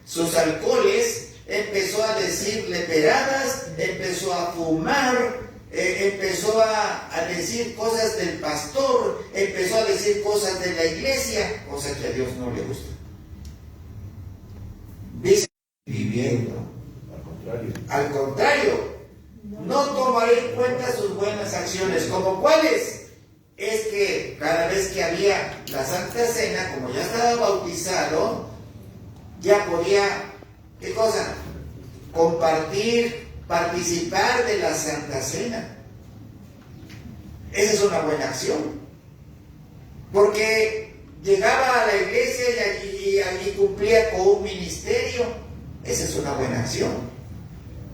sus alcoholes, empezó a decir leperadas, empezó a fumar, empezó a decir cosas del pastor, empezó a decir cosas de la iglesia, cosas que a Dios no le gusta. Dice, viviendo. Al contrario, no tomaré en cuenta sus buenas acciones. ¿Como cuáles? Es que cada vez que había la Santa Cena, como ya estaba bautizado, ya podía, ¿qué cosa? Compartir, participar de la Santa Cena. Esa es una buena acción. Porque llegaba a la iglesia y allí cumplía con un ministerio. Esa es una buena acción.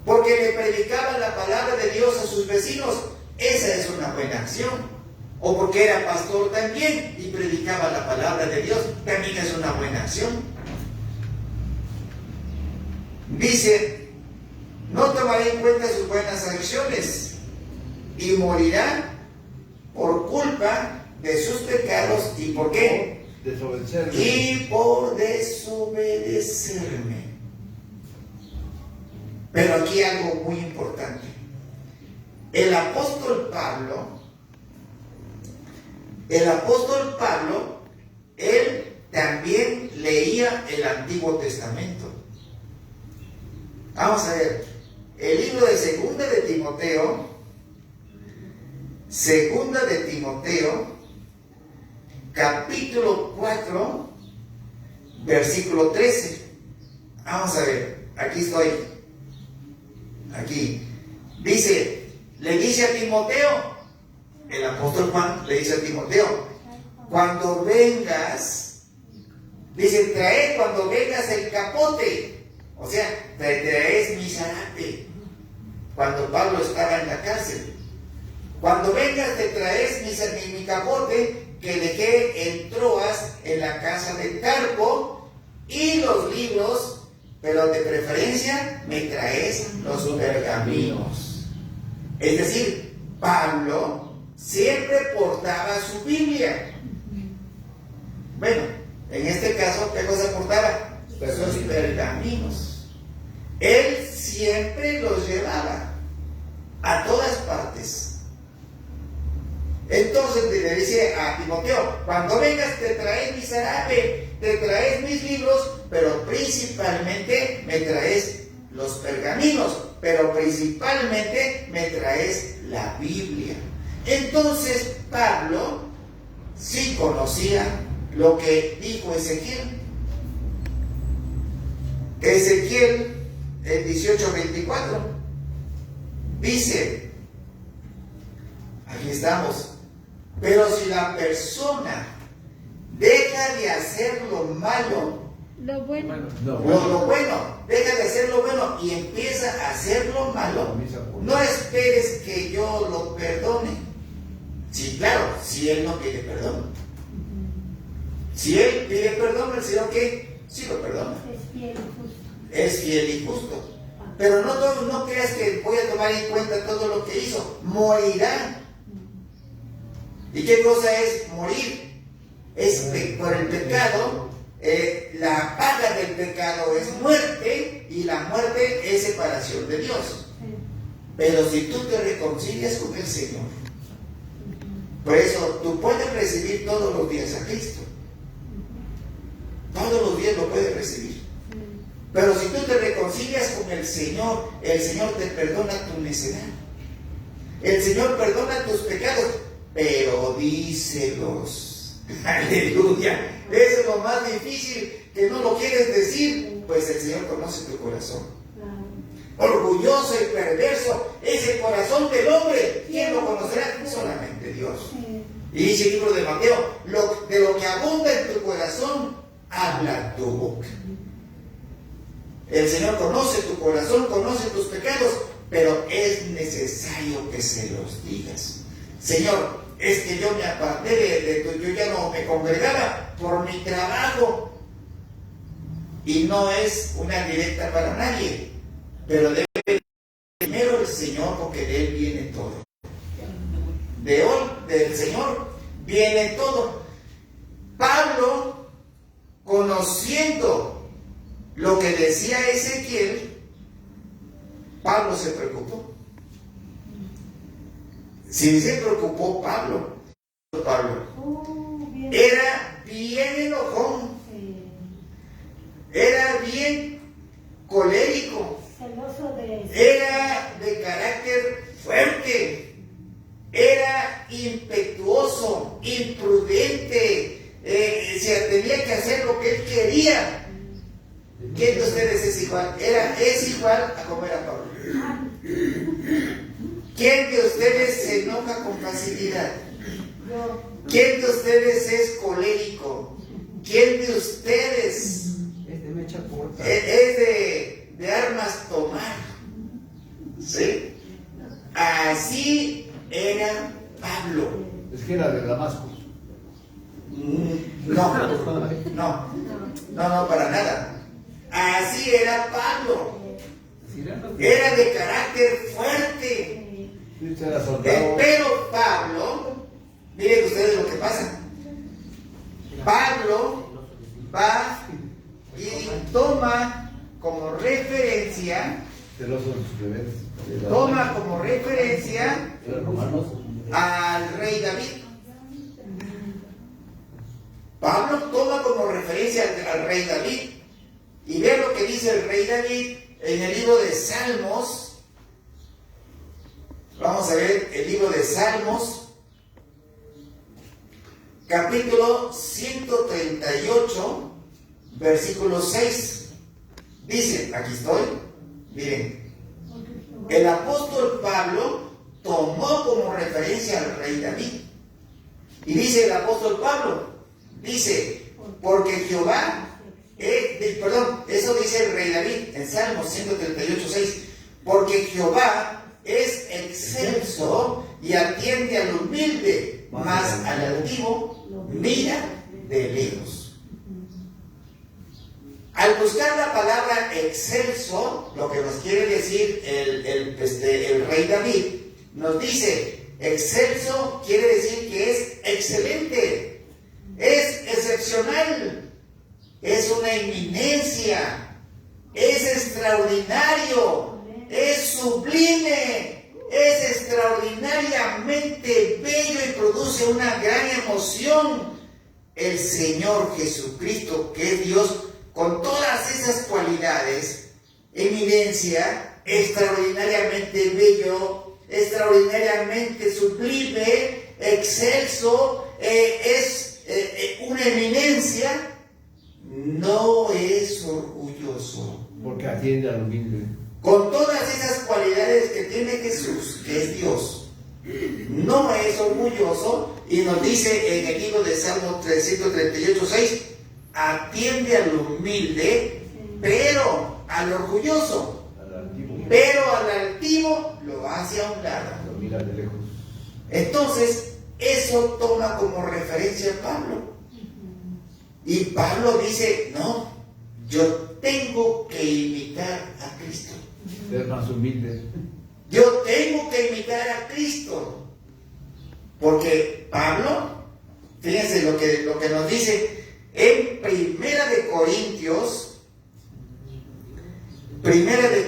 Porque le predicaba la palabra de Dios a sus vecinos. Esa es una buena acción. O porque era pastor también y predicaba la palabra de Dios. También es una buena acción. Dice, no tomaré en cuenta sus buenas acciones y morirá por culpa de sus pecados. ¿Y por qué? Desobedecerme. Y por desobedecerme. Pero aquí algo muy importante. El apóstol Pablo, él también leía el Antiguo Testamento. Vamos a ver, el libro de Segunda de Timoteo, capítulo 4, versículo 13. Vamos a ver, aquí estoy. Aquí dice, le dice a Timoteo, el apóstol Juan le dice a Timoteo, cuando vengas, dice, trae cuando vengas el capote, o sea, traes mi zarape. Cuando Pablo estaba en la cárcel, cuando vengas te traes mi capote que dejé en Troas, en la casa de Carpo, y los libros, pero de preferencia me traes los pergaminos. Es decir, Pablo siempre portaba su Biblia. Bueno, en este caso, ¿qué cosa portaba? Pues los pergaminos. Él siempre los llevaba a todas partes. Entonces le dice a Timoteo, cuando vengas te traes mi zarape, te traes mis libros, pero principalmente me traes los pergaminos, pero principalmente me traes la Biblia. Entonces Pablo sí conocía lo que dijo Ezequiel. Ezequiel, el 18:24, dice, aquí estamos, pero si la persona deja de hacer lo malo, Lo bueno. lo bueno, deja de hacer lo bueno y empieza a hacer lo malo, no esperes que yo lo perdone. Sí, claro, si él no pide perdón. Si él pide perdón, el Señor, ¿qué? Sí lo perdona. Es fiel y justo. Es fiel y justo. Pero no creas que voy a tomar en cuenta todo lo que hizo. Morirá. ¿Y qué cosa es morir? Es por el pecado. La paga del pecado es muerte, y la muerte es separación de Dios. Pero si tú te reconcilias con el Señor, por eso tú puedes recibir todos los días a Cristo. Todos los días lo puedes recibir. Pero si tú te reconcilias con el Señor te perdona tu necedad. El Señor perdona tus pecados, pero díselos. Aleluya. Eso es lo más difícil, que no lo quieres decir, pues el Señor conoce tu corazón. Orgulloso y perverso es el corazón del hombre. ¿Quién lo conocerá? Solamente Dios. Y dice el libro de Mateo, de lo que abunda en tu corazón, habla tu boca. El Señor conoce tu corazón, conoce tus pecados, pero es necesario que se los digas. Señor, es que yo me aparté yo ya no me congregaba por mi trabajo. Y no es una directa para nadie, pero debe primero el Señor, porque de Él viene todo. Del Señor viene todo. Pablo, conociendo lo que decía Ezequiel, Pablo se preocupó. Si se preocupó Pablo era bien enojón, era bien colérico, era de carácter fuerte, era impetuoso, imprudente, tenía que hacer lo que él quería. ¿Quién de ustedes es igual? Es igual a como era Pablo. ¿Quién de ustedes se enoja con facilidad? ¿Quién de ustedes es colérico? ¿quién de ustedes Me echa corta. es de armas tomar? ¿Sí? Así era Pablo. Es que era de Damasco. No, para nada. Así era Pablo. Era de carácter fuerte. Sí, era soldado. Pero Pablo, miren ustedes lo que pasa. Pablo va y toma como referencia, Celoso de sus deberes. toma como referencia ¿Eran romanos? al rey David. Pablo toma como referencia al rey David. Y vean lo que dice el rey David en el libro de Salmos. Vamos a ver el libro de Salmos, capítulo 138, versículo 6. Dice, aquí estoy, miren, el apóstol Pablo tomó como referencia al rey David. Y dice el apóstol Pablo, dice, porque Jehová, eso dice el rey David en Salmos 138, 6, porque Jehová es excelso y atiende al humilde, mas al altivo mira de lejos. Al buscar la palabra excelso, lo que nos quiere decir el rey David, nos dice, excelso quiere decir que es excelente, es excepcional, es una eminencia, es extraordinario, es sublime, es extraordinariamente bello y produce una gran emoción. El Señor Jesucristo, que es Dios, con todas esas cualidades, eminencia, extraordinariamente bello, extraordinariamente sublime, excelso, es una eminencia, no es orgulloso. Porque atiende al humilde. Con todas esas cualidades que tiene Jesús, que es Dios, no es orgulloso, y nos dice en el libro de Salmo 138, 6, atiende al humilde, pero al orgulloso, pero al altivo lo hace a un lado. Lo mira de lejos. Entonces, eso toma como referencia a Pablo. Y Pablo dice, no, yo tengo que imitar a Cristo. Ser más humilde. Yo tengo que imitar a Cristo. Porque Pablo, fíjense lo que nos dice en Primera de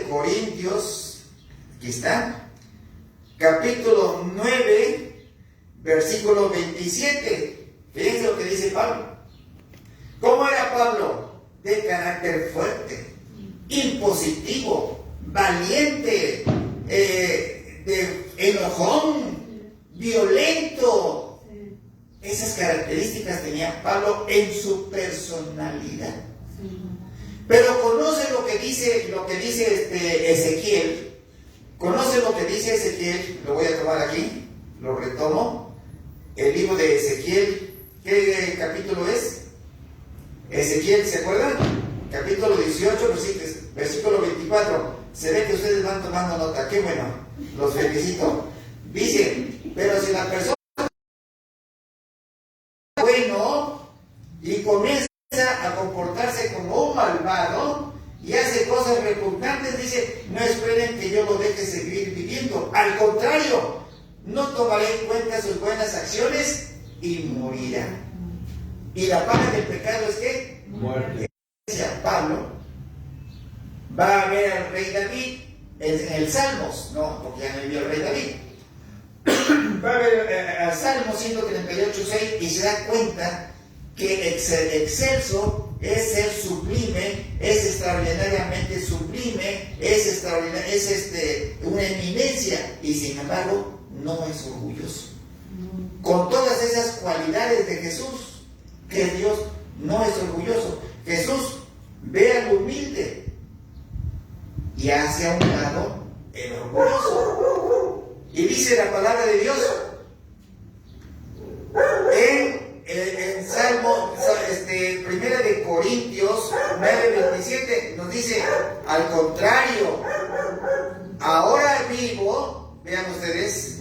Corintios, aquí está, capítulo 9, versículo 27. Fíjense lo que dice Pablo. ¿Cómo era Pablo? De carácter fuerte, impositivo, valiente, enojón, violento. Esas características tenía Pablo en su personalidad. Pero conoce lo que dice Ezequiel. Conoce lo que dice Ezequiel. Lo voy a tomar aquí, lo retomo. El libro de Ezequiel, ¿qué capítulo es? Ezequiel, ¿se acuerdan? Capítulo 18, versículo 24. Se ve que ustedes van tomando nota. Qué bueno, los felicito. Dice, pero si la persona es bueno y comienza a comportarse como un malvado y hace cosas repugnantes, dice, no esperen que yo lo deje seguir viviendo. Al contrario, no tomaré en cuenta sus buenas acciones y morirá. Y la paga del pecado es ¿qué? Muerte. Pablo va a ver al rey David en el Salmos, no, porque ya no vio al rey David. Va a ver al Salmo 138, 6 y se da cuenta que excelso es ser sublime, es extraordinariamente sublime, es una eminencia, y sin embargo no es orgulloso. Con todas esas cualidades de Jesús, que es Dios, no es orgulloso. Jesús ve al humilde y hace a un lado el orgulloso. Y dice la palabra de Dios en Salmo, Primera de Corintios 9:27 nos dice, al contrario, ahora vivo, vean ustedes,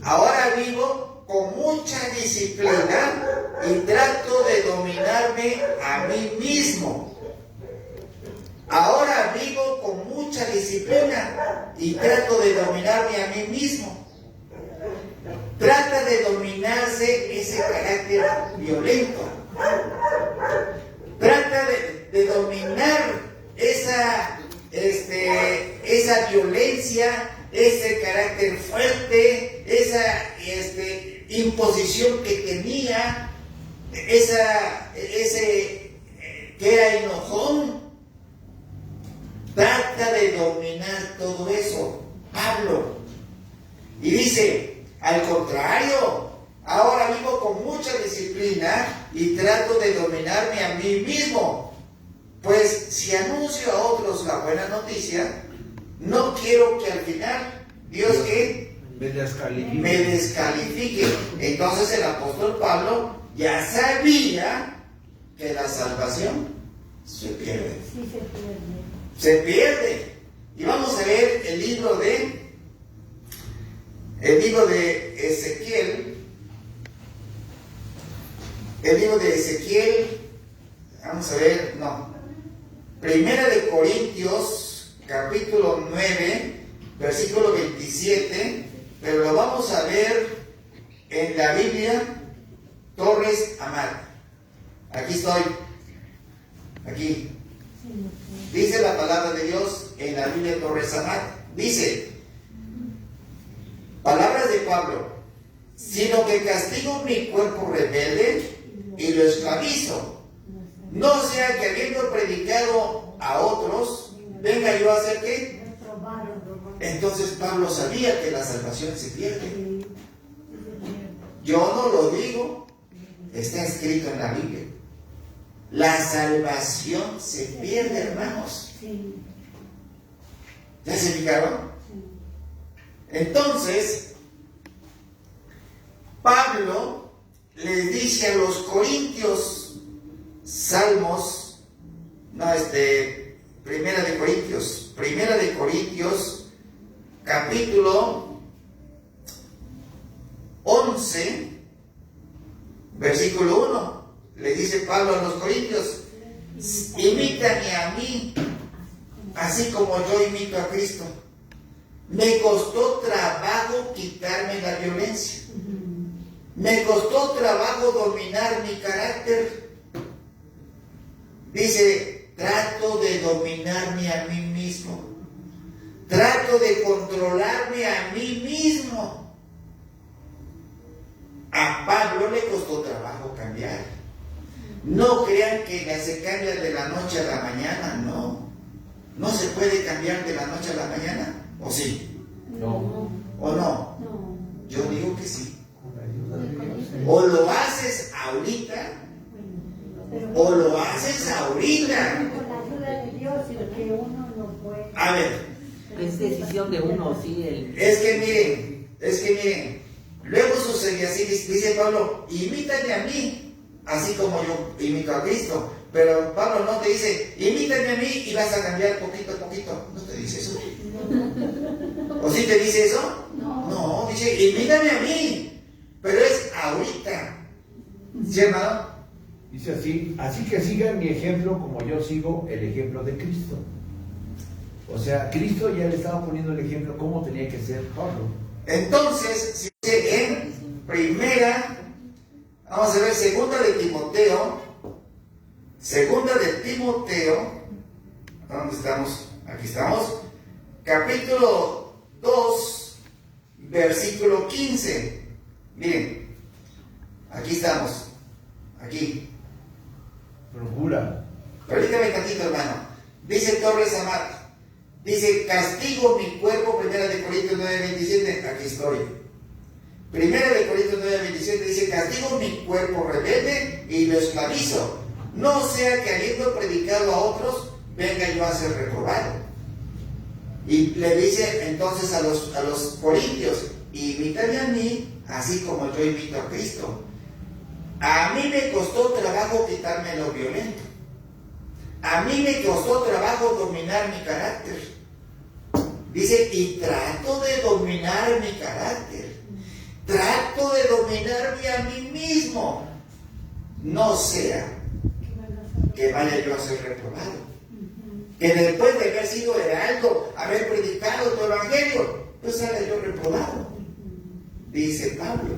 ahora vivo con mucha disciplina y trato de dominarme a mí mismo. Ahora vivo con mucha disciplina y trato de dominarme a mí mismo. Trata de dominarse ese carácter violento. Trata de dominar esa violencia, ese carácter fuerte, esa imposición que tenía, ese que era enojón. Trata de dominar todo eso, Pablo. Y dice, al contrario, ahora vivo con mucha disciplina y trato de dominarme a mí mismo. Pues si anuncio a otros la buena noticia, no quiero que al final Dios que me descalifique. Entonces el apóstol Pablo ya sabía que la salvación se pierde. Sí, se pierde. Se pierde. Y vamos a ver el libro de Ezequiel. El libro de Ezequiel. Vamos a ver, no. Primera de Corintios, capítulo 9, versículo 27. Pero lo vamos a ver en la Biblia Torres Amat. Aquí estoy. Aquí. Dice la palabra de Dios en la Biblia Torres Amat. Dice, palabras de Pablo, sino que castigo mi cuerpo rebelde y lo esclavizo. No sea que habiendo predicado a otros, venga yo a hacer ¿qué? Entonces Pablo sabía que la salvación se pierde. Yo no lo digo, está escrito en la Biblia. La salvación se pierde, hermanos. ¿Ya se fijaron? Entonces, Pablo les dice a los corintios, Primera de Corintios, capítulo 11, versículo 1. Le dice Pablo a los corintios, imítame a mí, así como yo imito a Cristo. Me costó trabajo quitarme la violencia. Me costó trabajo dominar mi carácter. Dice, trato de dominarme a mí mismo. Trato de controlarme a mí mismo. A Pablo le costó trabajo cambiar. No crean que se cambia de la noche a la mañana, no. No se puede cambiar de la noche a la mañana, ¿o sí? No. ¿O no? No. Yo digo que sí. O lo haces ahorita, o lo haces ahorita. Con la ayuda de Dios, que uno no puede. A ver. Es decisión de uno, sí. Es que miren, luego sucede así, dice Pablo, imítame a mí, así como yo imito a Cristo. Pero Pablo no te dice, imítame a mí y vas a cambiar poquito a poquito. ¿No te dice eso? ¿O sí te dice eso? No, dice, imítame a mí. Pero es ahorita. ¿Sí, hermano? Dice así que sigan mi ejemplo como yo sigo el ejemplo de Cristo. O sea, Cristo ya le estaba poniendo el ejemplo cómo tenía que ser Pablo. Entonces, si dice en primera, vamos a ver, segunda de Timoteo, ¿dónde estamos? Aquí estamos, capítulo 2, versículo 15. Miren, aquí estamos, aquí. Procura. Permítame tantito, hermano. Dice Torres Amat, dice, castigo mi cuerpo, Primera de Corintios 9:27, aquí estoy. Primera de Corintios 9:27 dice, castigo mi cuerpo rebelde y lo esclavizo. No sea que habiendo predicado a otros, venga yo a ser reprobado. Y le dice entonces a los corintios, imítame a mí, así como yo imito a Cristo. A mí me costó trabajo quitarme lo violento. A mí me costó trabajo dominar mi carácter. Dice, y trato de dominar mi carácter. Trato de dominarme a mí mismo. No sea que vaya yo a ser reprobado. Que después de haber sido heraldo, haber predicado tu evangelio, pues salga yo reprobado. Dice Pablo.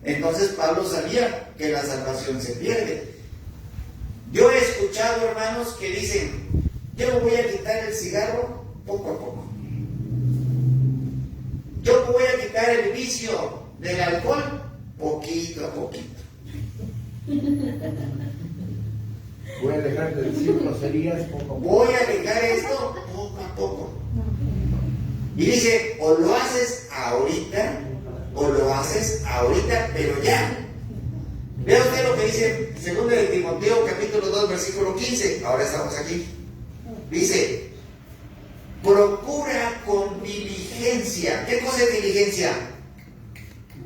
Entonces Pablo sabía que la salvación se pierde. Yo he escuchado hermanos que dicen, yo me voy a quitar el cigarro poco a poco. Yo me voy a quitar el vicio del alcohol poquito a poquito. Voy a dejar de decir groserías poco a poco. Voy a dejar esto poco a poco. Y dice, o lo haces ahorita, o lo haces ahorita, pero ya. Vea usted lo que dice 2 de Timoteo, capítulo 2, versículo 15. Ahora estamos aquí. Dice, procura con diligencia. ¿Qué cosa es diligencia?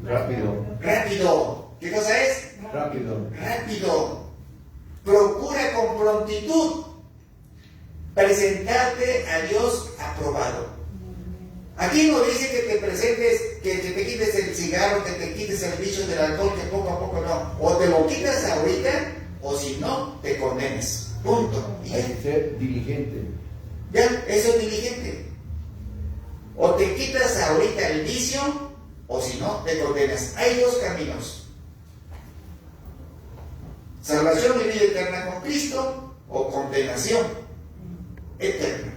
Rápido. Rápido. ¿Qué cosa es? Rápido. Rápido. Procura con prontitud presentarte a Dios aprobado. Aquí no dice que te presentes, que te quites el cigarro, que te quites el bicho del alcohol, que poco a poco no. O te lo quitas ahorita, o si no, te condenes. Punto. Y Hay ya. que ser diligente. Ya, eso es diligente. O te quitas ahorita el vicio, o si no, te condenas. Hay dos caminos. Salvación y vida eterna con Cristo, o condenación eterna.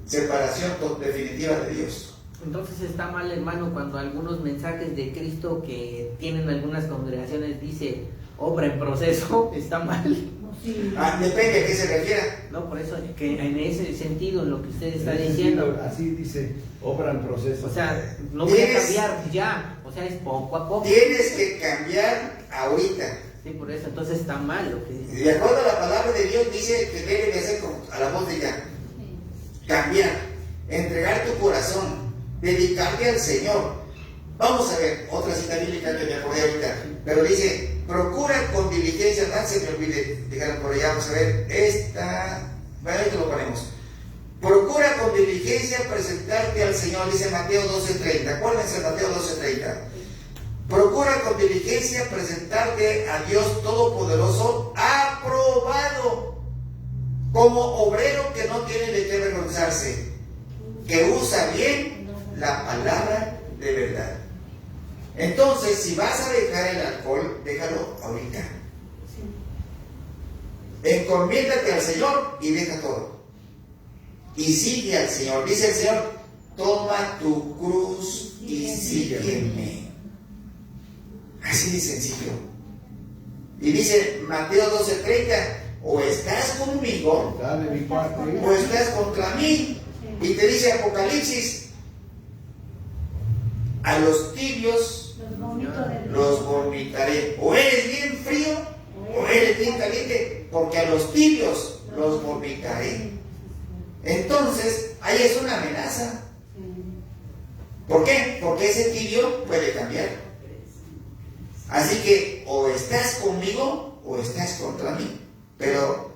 Separación definitiva de Dios. Entonces está mal, hermano, cuando algunos mensajes de Cristo que tienen algunas congregaciones dice obra en proceso, está mal. Sí. Depende a qué se refiera. No, por eso que en ese sentido, en lo que usted está En ese diciendo, sentido, así dice, obra en proceso. o sea, no voy a cambiar ya, o sea, es poco a poco. Tienes que cambiar ahorita. Sí, por eso, entonces está mal lo que Y dice. de acuerdo a la palabra de Dios, dice que debe de hacer como a la voz de ya. Cambiar, entregar tu corazón, dedicarte al Señor. Vamos a ver otra cita bíblica que me acordé ahorita, pero dice, procura con diligencia, no se me olvide, dijeron por allá, vamos a ver, esta, bueno, ahí te lo ponemos. Procura con diligencia presentarte al Señor, dice Mateo 12:30. Acuérdense Mateo 12:30. Procura con diligencia presentarte a Dios Todopoderoso, aprobado, como obrero que no tiene de qué avergonzarse, que usa bien la palabra de verdad. Entonces, si vas a dejar el alcohol, déjalo ahorita. Encomiéndate al Señor y deja todo. Y sigue al Señor. Dice el Señor, toma tu cruz y sígueme. Así de sencillo. Y dice Mateo 12:30, o estás conmigo, Dale mi parte. o estás contra mí. Y te dice Apocalipsis, a los tibios los vomitaré. O eres bien frío, o eres bien caliente, porque a los tibios los vomitaré. Entonces, ahí es una amenaza. ¿Por qué? Porque ese tibio puede cambiar. Así que o estás conmigo o estás contra mí. Pero